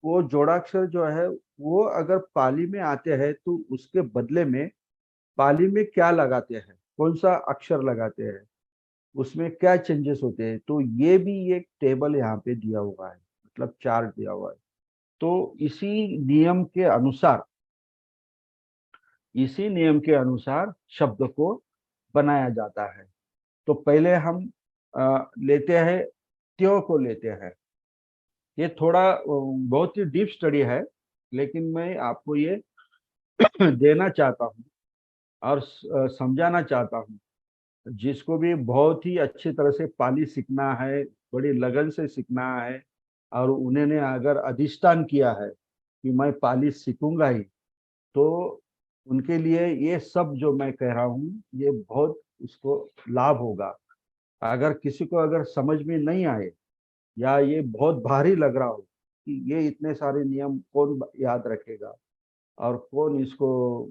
Speaker 2: वो जोड़ाक्षर जो है वो अगर पाली में आते हैं तो उसके बदले में पाली में क्या लगाते हैं, कौन सा अक्षर लगाते हैं, उसमें क्या चेंजेस होते हैं, तो ये भी एक टेबल यहाँ पे दिया हुआ है, मतलब चार्ट दिया हुआ है। तो इसी नियम के अनुसार शब्द को बनाया जाता है। तो पहले हम लेते हैं त्यों को लेते हैं। ये थोड़ा बहुत ही डीप स्टडी है, लेकिन मैं आपको ये देना चाहता हूँ और समझाना चाहता हूँ। जिसको भी बहुत ही अच्छी तरह से पाली सीखना है, बड़ी लगन से सीखना है, और उन्होंने अगर अधिष्ठान किया है कि मैं पाली सीखूंगा ही, तो उनके लिए ये सब जो मैं कह रहा हूँ ये बहुत उसको लाभ होगा। अगर किसी को अगर समझ में नहीं आए या ये बहुत भारी लग रहा हो कि ये इतने सारे नियम कौन याद रखेगा और कौन इसको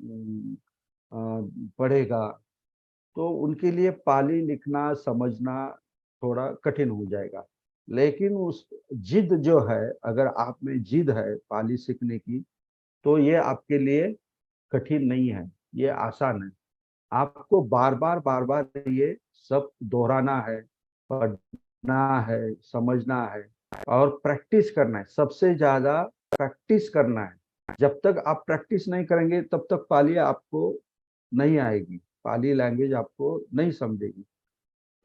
Speaker 2: पढ़ेगा, तो उनके लिए पाली लिखना समझना थोड़ा कठिन हो जाएगा। लेकिन उस जिद जो है, अगर आप में जिद है पाली सीखने की, तो ये आपके लिए कठिन नहीं है, ये आसान है। आपको बार बार ये सब दोहराना है, पढ़ना है, समझना है और प्रैक्टिस करना है। सबसे ज्यादा प्रैक्टिस करना है। जब तक आप प्रैक्टिस नहीं करेंगे तब तक पाली आपको नहीं आएगी, पाली लैंग्वेज आपको नहीं समझेगी।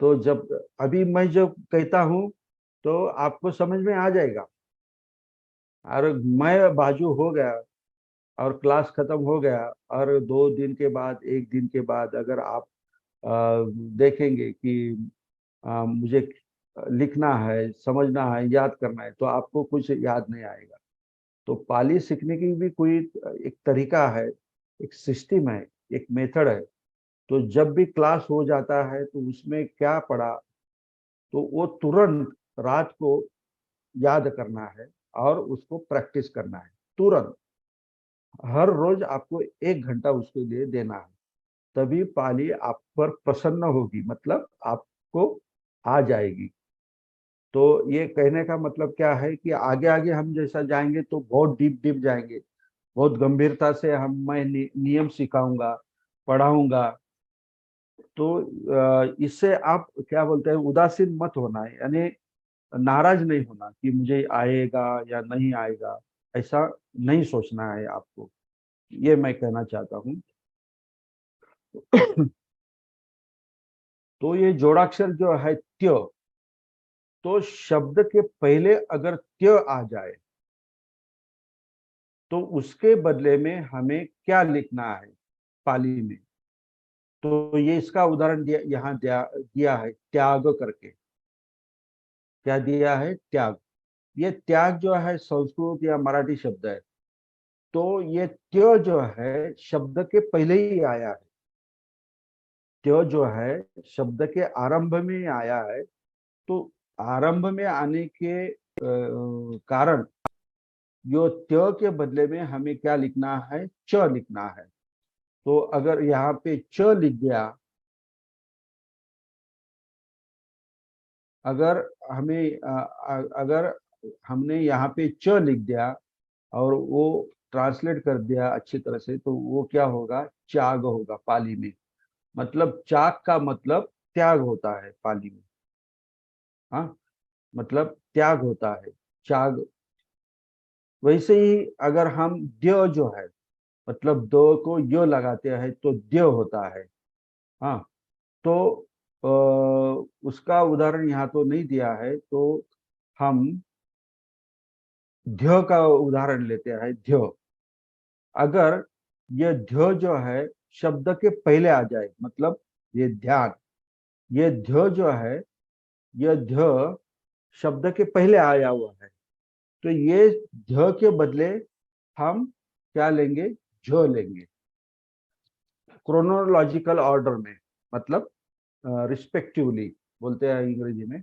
Speaker 2: तो जब अभी मैं जब कहता हूँ तो आपको समझ में आ जाएगा, और मैं बाजू हो गया और क्लास खत्म हो गया और 2 दिन के बाद 1 दिन के बाद अगर आप देखेंगे कि मुझे लिखना है, समझना है, याद करना है, तो आपको कुछ याद नहीं आएगा। तो पाली सीखने की भी कोई एक तरीका है, एक सिस्टम है, एक मेथड है। तो जब भी क्लास हो जाता है तो उसमें क्या पढ़ा तो वो तुरंत रात को याद करना है और उसको प्रैक्टिस करना है तुरंत। हर रोज आपको 1 घंटा उसके लिए देना है। तभी पाली आप पर प्रसन्न होगी, मतलब आपको आ जाएगी। तो ये कहने का मतलब क्या है कि आगे आगे हम जैसा जाएंगे तो बहुत डीप डीप जाएंगे, बहुत गंभीरता से मैं नियम सिखाऊंगा, पढ़ाऊंगा। तो इससे आप क्या बोलते हैं, उदासीन मत होना है, यानी नाराज नहीं होना कि मुझे आएगा या नहीं आएगा, ऐसा नहीं सोचना है आपको, ये मैं कहना चाहता हूँ। तो ये जोड़ाक्षर जो है त्य, तो शब्द के पहले अगर त्य आ जाए तो उसके बदले में हमें क्या लिखना है पाली में। तो ये इसका उदाहरण यहाँ दिया है त्याग करके। क्या दिया है? त्याग। ये त्याग जो है संस्कृत या मराठी शब्द है, तो ये त्य जो है शब्द के पहले ही आया है। त्य जो है शब्द के आरंभ में आया है, तो आरंभ में आने के कारण यो त्य के बदले में हमें क्या लिखना है? च लिखना है। तो अगर यहाँ पे च लिख दिया, अगर हमने यहाँ पे च लिख दिया और वो ट्रांसलेट कर दिया अच्छी तरह से, तो वो क्या होगा? त्याग होगा पाली में। मतलब त्याग का मतलब त्याग होता है पाली में। हाँ, मतलब त्याग होता है, त्याग। वैसे ही अगर हम द्य जो है, मतलब दो को यो लगाते हैं तो द्य होता है। हाँ, तो उसका उदाहरण यहाँ तो नहीं दिया है, तो हम ध्य का उदाहरण लेते हैं। ध्य, अगर ये ध्य जो है शब्द के पहले आ जाए, मतलब ये ध्यान, ये ध्य जो है, ये ध्य शब्द के पहले आया हुआ है, तो ये ध्य के बदले हम क्या लेंगे? झ लेंगे, क्रोनोलॉजिकल ऑर्डर में, मतलब रिस्पेक्टिवली बोलते हैं अंग्रेजी में।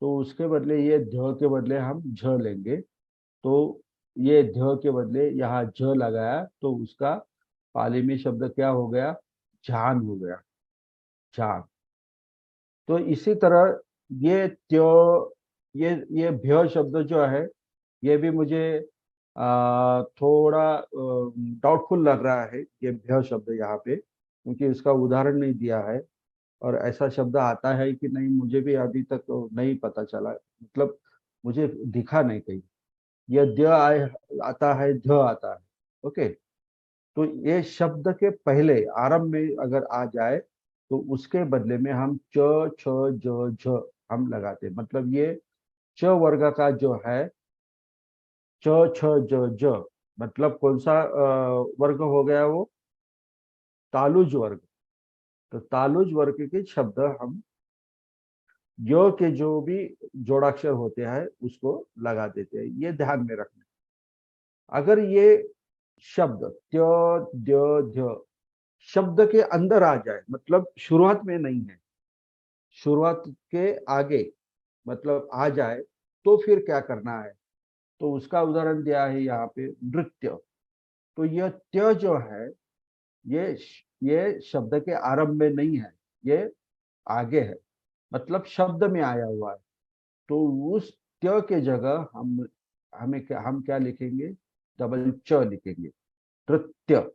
Speaker 2: तो उसके बदले ये ध्य के बदले हम झ लेंगे। तो ये ध्य के बदले यहाँ झ लगाया, तो उसका पाली में शब्द क्या हो गया? झान हो गया, झान। तो इसी तरह ये त्यो, ये भ्य शब्द जो है, ये भी मुझे थोड़ा डाउटफुल लग रहा है, ये भ्य शब्द यहाँ पे, क्योंकि इसका उदाहरण नहीं दिया है। और ऐसा शब्द आता है कि नहीं, मुझे भी अभी तक नहीं पता चला, मतलब मुझे दिखा नहीं कहीं। यह द आता है, ध आता है। ओके, तो ये शब्द के पहले आरंभ में अगर आ जाए तो उसके बदले में हम च, छ, ज, झ हम लगाते हैं। मतलब ये च वर्ग का जो है, च, छ, ज, ज, मतलब कौन सा वर्ग हो गया? वो तालुज वर्ग। तो तालुज वर्ग के शब्द हम यो के जो भी जोड़ाक्षर होते हैं उसको लगा देते हैं, ये ध्यान में रखना। अगर ये शब्द त्य, द्य, ध्य शब्द के अंदर आ जाए, मतलब शुरुआत में नहीं है, शुरुआत के आगे मतलब आ जाए, तो फिर क्या करना है? तो उसका उदाहरण दिया है यहाँ पे नृत्य। तो यह त्य जो है, ये शब्द के आरंभ में नहीं है, ये आगे है, मतलब शब्द में आया हुआ है। तो उस त्य के जगह हम क्या लिखेंगे? डबल च लिखेंगे, नृत्य।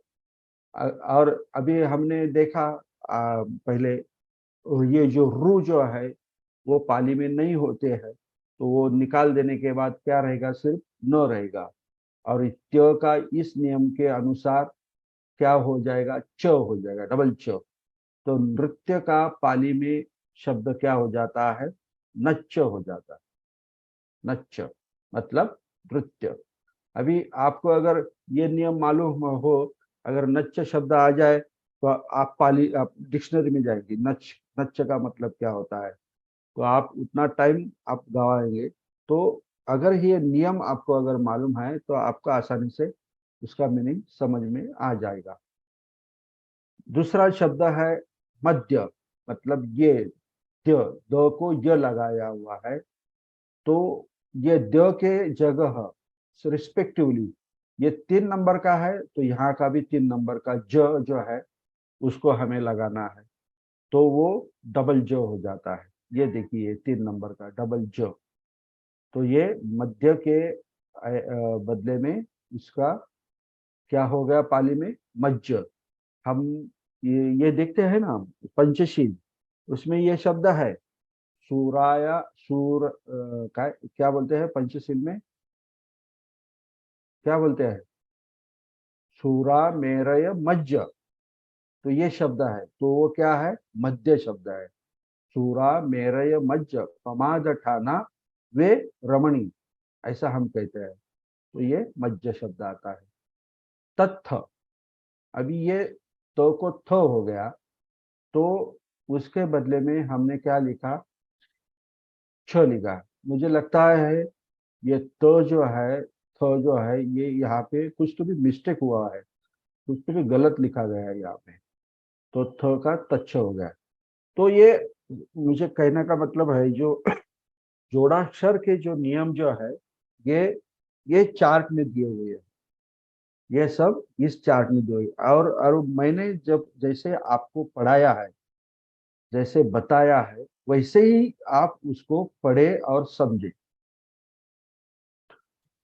Speaker 2: और अभी हमने देखा पहले, ये जो रू जो है वो पाली में नहीं होते हैं, तो वो निकाल देने के बाद क्या रहेगा? सिर्फ न रहेगा। और इस त्य का इस नियम के अनुसार क्या हो जाएगा? च हो जाएगा, डबल च। तो नृत्य का पाली में शब्द क्या हो जाता है? नच्च हो जाता है, नच्च मतलब नृत्य। अभी आपको अगर ये नियम मालूम हो, अगर नच्च शब्द आ जाए तो आप डिक्शनरी में जाएंगे, नच्च का मतलब क्या होता है, तो आप उतना टाइम आप गवाएंगे। तो अगर ये नियम आपको अगर मालूम है तो आपको आसानी से उसका मीनिंग समझ में आ जाएगा। दूसरा शब्द है मध्य, मतलब ये द, द को य लगाया हुआ है, तो ये द के जगह रिस्पेक्टिवली ये 3 नंबर का है, तो यहाँ का भी 3 नंबर का ज जो है उसको हमें लगाना है, तो वो डबल ज हो जाता है। ये देखिए 3 नंबर का डबल ज, तो ये मध्य के बदले में इसका क्या हो गया पाली में, मज्ज। हम ये देखते हैं ना पंचशील, उसमें ये शब्द है सूराया, क्या बोलते हैं पंचशील में, क्या बोलते हैं, सूरा मेरय मज्ज, तो ये शब्द है, तो वो क्या है, मध्य शब्द है। सूरा मेरय मज्ज पमाद ठाना वे रमणी, ऐसा हम कहते हैं, तो ये मज्ज शब्द आता है। तत्थ, अभी ये तो को थ हो गया, तो उसके बदले में हमने क्या लिखा, छ लिखा। मुझे लगता है ये तो जो है, थ जो है, ये यहाँ पे कुछ तो भी मिस्टेक हुआ है, कुछ तो भी गलत लिखा गया है यहाँ पे, तो थ का तच्छ हो गया। तो ये मुझे कहने का मतलब है, जो जोड़ाक्षर के जो नियम जो है, ये चार्ट में दिए हुए हैं, ये सब इस चार्ट में दिए हुए, और मैंने जब जैसे आपको पढ़ाया है, जैसे बताया है, वैसे ही आप उसको पढ़े और समझे।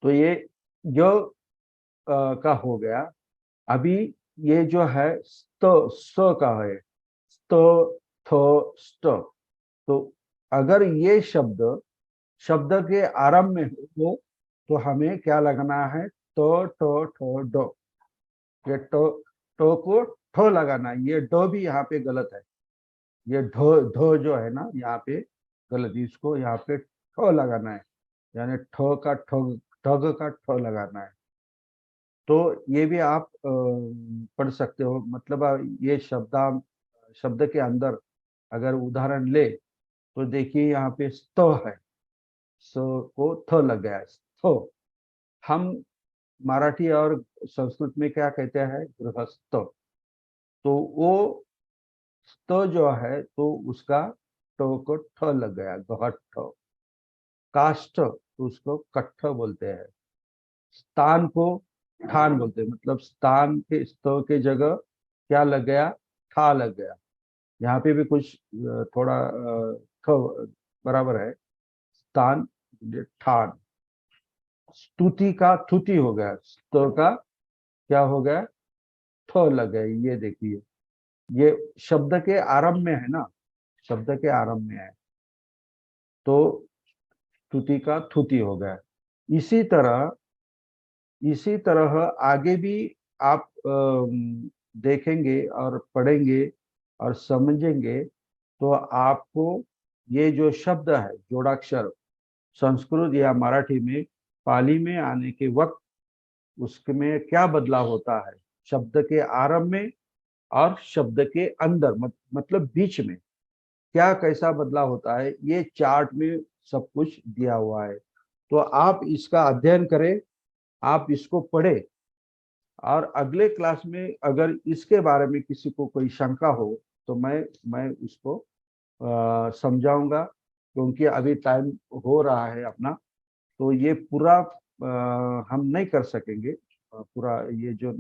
Speaker 2: तो ये जो का हो गया। अभी ये जो है स का है, स्त थ स्ट, तो अगर ये शब्द के आरंभ में हो तो हमें क्या लगाना है, तो ठो ठो डो, ये टो को ठो लगाना है। ये डो भी यहाँ पे गलत है, ये ढो जो है ना यहाँ पे गलत, इसको यहाँ पे ठो लगाना है, यानी ठो का ठग, ठग का ठो लगाना है। तो ये भी आप पढ़ सकते हो, मतलब ये शब्द के अंदर अगर उदाहरण ले तो देखिए यहाँ पे स्त है, स को थ लग गया है, स्तो। हम मराठी और संस्कृत में क्या कहते हैं, गृहस्थ, तो वो स्त जो है तो उसका ट को ठ लग गया, गहट्ठ। काष्ठ, तो उसको कट्ठ बोलते हैं। स्थान को ठान बोलते हैं, मतलब स्थान के स्त के जगह क्या लग गया, ठा लग गया। यहाँ पे भी कुछ थोड़ा ठ बराबर है, स्थान ठान। स्तुति का थुति हो गया, स्त का क्या हो गया, थ लग गया। ये देखिए, ये शब्द के आरंभ में है ना, शब्द के आरंभ में है, तो स्तुति का थुति हो गया। इसी तरह आगे भी आप देखेंगे और पढ़ेंगे और समझेंगे, तो आपको ये जो शब्द है जोड़ाक्षर, संस्कृत या मराठी में पाली में आने के वक्त उसमें क्या बदलाव होता है, शब्द के आरंभ में और शब्द के अंदर, मतलब बीच में क्या कैसा बदलाव होता है, ये चार्ट में सब कुछ दिया हुआ है। तो आप इसका अध्ययन करें, आप इसको पढ़े, और अगले क्लास में अगर इसके बारे में किसी को कोई शंका हो तो मैं उसको समझाऊंगा, क्योंकि अभी टाइम हो रहा है अपना, तो ये पूरा हम नहीं कर सकेंगे। पूरा ये जो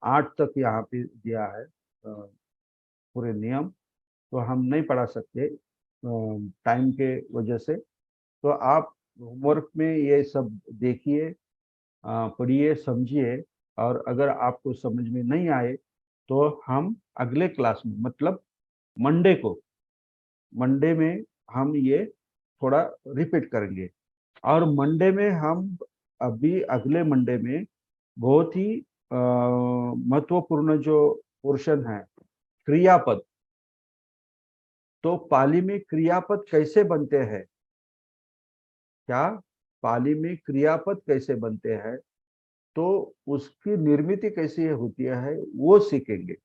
Speaker 2: 8 तक यहाँ पे दिया है पूरे नियम, तो हम नहीं पढ़ा सकते टाइम के वजह से। तो आप होमवर्क में ये सब देखिए, पढ़िए, समझिए, और अगर आपको समझ में नहीं आए तो हम अगले क्लास में, मतलब मंडे में हम ये थोड़ा रिपीट करेंगे। और मंडे में हम अभी अगले मंडे में बहुत ही महत्वपूर्ण जो पोर्शन है, क्रियापद। तो पाली में क्रियापद कैसे बनते हैं, क्या पाली में क्रियापद कैसे बनते हैं, तो उसकी निर्मिति कैसे होती है वो सीखेंगे।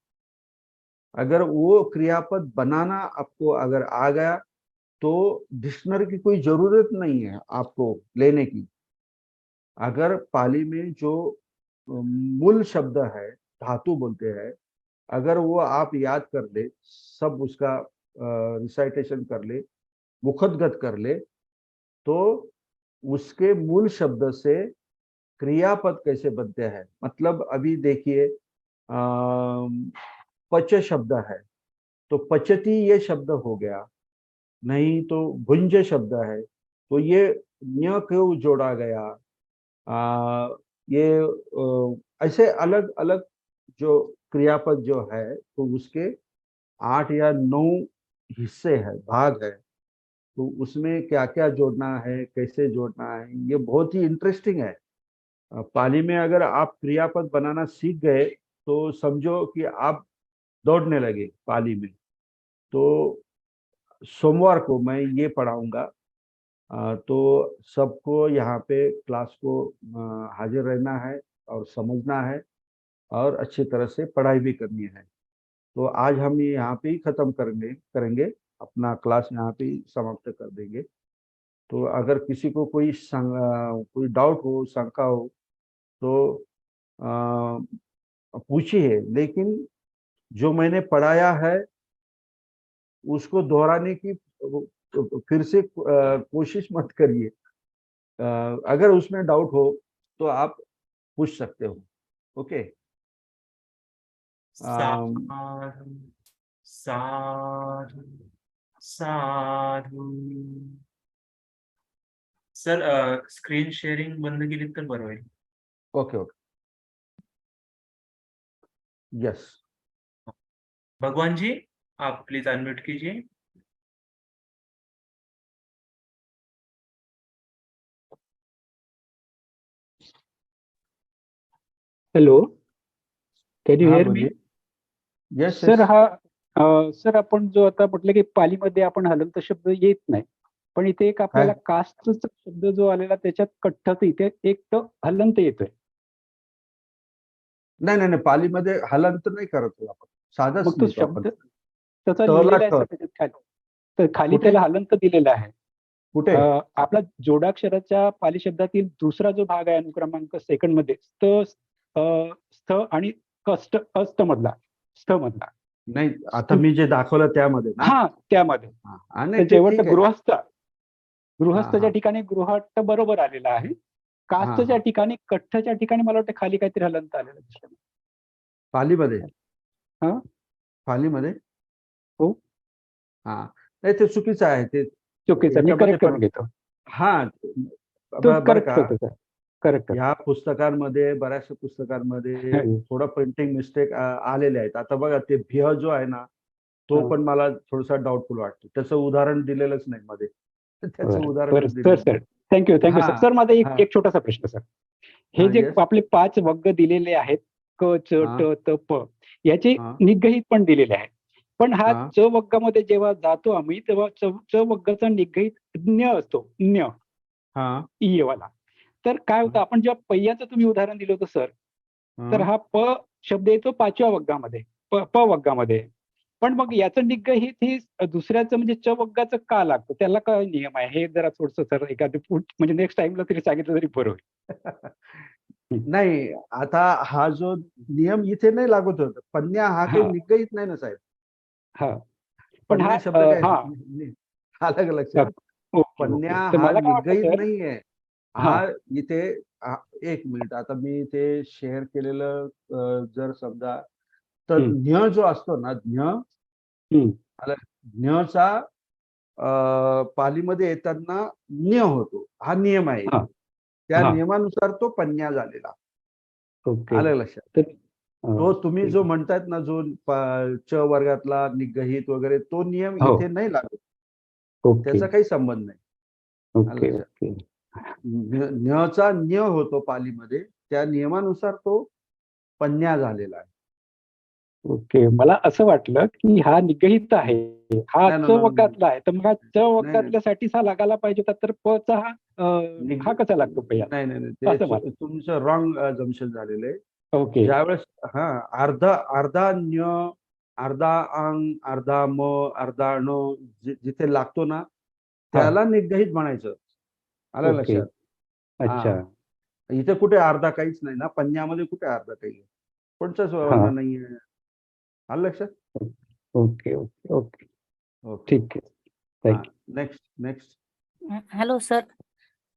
Speaker 2: अगर वो क्रियापद बनाना आपको अगर आ गया तो डिक्शनरी की कोई जरूरत नहीं है आपको लेने की। अगर पाली में जो मूल शब्द है, धातु बोलते हैं, अगर वो आप याद कर ले, सब उसका रिसाइटेशन कर ले, मुखतगत कर ले, तो उसके मूल शब्द से क्रियापद कैसे बनते हैं। मतलब अभी देखिए पच शब्द है, तो पचती ये शब्द हो गया, नहीं तो भुंज शब्द है, तो ये न्य क्यों जोड़ा गया? ये ऐसे अलग अलग जो क्रियापद जो है, तो उसके 8 या 9 हिस्से है, भाग है, तो उसमें क्या क्या जोड़ना है, कैसे जोड़ना है, ये बहुत ही इंटरेस्टिंग है। पाली में अगर आप क्रियापद बनाना सीख गए तो समझो कि आप दौड़ने लगे पाली में। तो सोमवार को मैं ये पढ़ाऊंगा, तो सबको यहाँ पे क्लास को हाजिर रहना है और समझना है और अच्छी तरह से पढ़ाई भी करनी है। तो आज हम ये यहाँ पे ही खत्म करेंगे अपना क्लास, यहाँ पे ही समाप्त कर देंगे। तो अगर किसी को कोई डाउट हो, शंका हो, तो पूछिए, लेकिन जो मैंने पढ़ाया है उसको दोहराने की फिर से कोशिश मत करिए। अगर उसमें डाउट हो तो आप पूछ सकते हो। ओके।
Speaker 1: साधु साधु साधु। सर स्क्रीन शेअरिंग बंद केली तर बरं होईल.
Speaker 2: Okay okay, yes.
Speaker 1: भगवान जी, आप प्लीज अनम्यूट कीजिए.
Speaker 9: हॅलो, कॅन यू
Speaker 2: हाँ
Speaker 9: हिअर मी?
Speaker 2: बोलिए। Yes
Speaker 9: sir
Speaker 2: yes.
Speaker 9: सर आपण जो आता म्हटलं की पालीमध्ये आपण हलंत शब्द येत नाही, पण इथे एक आपल्याला कास्टचा शब्द जो आलेला त्याच्यात कठ्ठच इथे एक तर हलंत येतोय.
Speaker 2: नाही नाही नाही, पालीमध्ये हलंत नाही करत आपण, साधंच
Speaker 9: मग तो
Speaker 2: लिहितो आपण.
Speaker 9: शब्द तसा
Speaker 2: तला
Speaker 9: लिहिलेला आहे
Speaker 2: ट.
Speaker 9: सर त्याच्यात खाली. तर खाली
Speaker 2: कुठे?
Speaker 9: त्याला हलंत दिलेला आहे.
Speaker 2: कुठे?
Speaker 9: आपला जोडाक्षराच्या पाली शब्दातील दुसरा जो भाग आहे अनुक्रमांक सेकंड मध्ये स्थ आणि कष्ट अस्त मधला, स्थ मधला.
Speaker 2: नाही, आता मी जे दाखवलं त्यामध्ये ना.
Speaker 9: हा, त्यामध्ये
Speaker 2: आणि
Speaker 9: जेवढं
Speaker 2: ठीक आहे.
Speaker 9: गृहस्थच्या ठिकाणी गृहट्ट बरोबर आलेला आहे. कास्तच्या ठिकाणी कठ्ठच्या ठिकाणी मला वाटतं खाली काहीतरी हलंत आलेलं दिसलं.
Speaker 2: पालीमध्ये?
Speaker 9: हा,
Speaker 2: पालीमध्ये?
Speaker 9: हो.
Speaker 2: हा, नाही ते चुकीचं आहे. ते
Speaker 9: चुकीचं, मी करेक्ट करून घेतो.
Speaker 2: हा,
Speaker 9: तो
Speaker 2: बरं का,
Speaker 9: करेक्ट.
Speaker 2: ह्या पुस्तकांमध्ये, बऱ्याचशा पुस्तकांमध्ये थोडं प्रिंटिंग मिस्टेक आलेले आहेत. आता बघा, ते भिह जो आहे ना, तो पण मला थोडासा डाऊटफुल वाटतो. त्याचं उदाहरण दिलेलंच नाही मध्ये. त्याचं उदाहरण
Speaker 9: सर थँक्यू सर. सर माझा एक छोटासा प्रश्न सर, हे जे आपले 5 वग्ग दिलेले आहेत, क च ट त प, याचे निग्रहित पण दिलेले आहेत. पण हा च वग्गामध्ये जेव्हा जातो आम्ही, तेव्हा च वग्गाचा निग्रहित ज्ञ असतो, ज्ञ इ वाला. तर काय होतं, आपण जेव्हा पहिल्याचं तुम्ही उदाहरण दिलं होतं सर, तर हा प शब्द येतो 5व्या वग्गामध्ये, प वग्गामध्ये. पण मग याचं निग्रहित ही दुसऱ्याचं म्हणजे च वग्गाचं का लागतं, त्याला काय नियम आहे, हे जरा थोडस सर एखादं म्हणजे नेक्स्ट टाइमला तरी सांगितलं तरी बरं होईल.
Speaker 2: नाही, आता हा जो नियम इथे नाही लागत होत. पन्या हा काही निग्रहित नाही ना साहेब.
Speaker 9: हा, पण हा
Speaker 2: शब्द काय अलग लक्षात. पन्या हा निग्रहित नाहीये. हा इथे, एक मिनिट, आता मी ते शेअर केलेलं जर समजा, तर ज्ञ जो असतो ना, ज्ञचा पालीमध्ये येताना ज्ञ होतो, हा नियम आहे. त्या नियमानुसार तो पन्या झालेला. आलं लक्षात. तो तुम्ही जो म्हणतायत ना, जो च वर्गातला निग्रहित वगैरे, तो नियम इथे नाही लागत. त्याचा काही संबंध नाही. न्यचा न्य होतो पालीमध्ये, त्या नियमानुसार तो पन्या झालेला आहे.
Speaker 9: ओके, मला असं वाटलं की हा निग्रहित आहे, हा च वग्गातला आहे, तर मग हा च वग्गातल्यासाठी हा लागायला पाहिजे होता, तर प चा हा कसा लागतो पहिला?
Speaker 2: नाही नाही नाही, तुमचं रॉंग जम्पशन झालेलं आहे.
Speaker 9: ओके,
Speaker 2: ज्यावेळेस अर्धा न्य, अर्धा अंग, अर्धा म, अर्धा ण जिथे लागतो ना, त्याला निग्रहित म्हणायचं. आलं लक्षात.
Speaker 9: अच्छा,
Speaker 2: इथे कुठे अर्धा काहीच नाही ना, पन्यामध्ये कुठे अर्धा काही, कोणताच वर्ण नाहीये. आलं लक्षात.
Speaker 9: ओके ओके ओके, ठीक आहे.
Speaker 2: नेक्स्ट.
Speaker 7: हॅलो सर,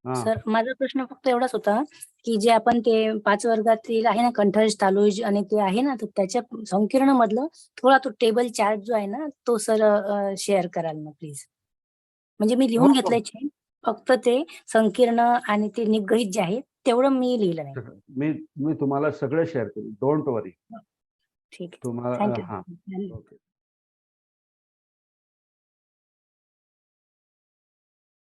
Speaker 2: हा
Speaker 10: सर माझा प्रश्न फक्त एवढाच होता की जे आपण ते 5 वर्गातील आहे ना कंठज तालुज आणि ते आहे ना तर त्याच्या संकीर्ण मधलं थोडा तो टेबल चार्ट जो आहे ना तो सर शेअर कराल ना प्लीज. म्हणजे मी लिहून
Speaker 2: हो,
Speaker 10: घेतलंय छान, फक्त ते संकीर्ण आणि ते निगहित जे आहे तेवढं मी लिहिलं नाही.
Speaker 2: मी तुम्हाला सगळं शेअर करेन, डोंट वरी.
Speaker 10: ठीक आहे.
Speaker 2: तुम्हाला
Speaker 10: थँक्यू.
Speaker 2: हा ओके.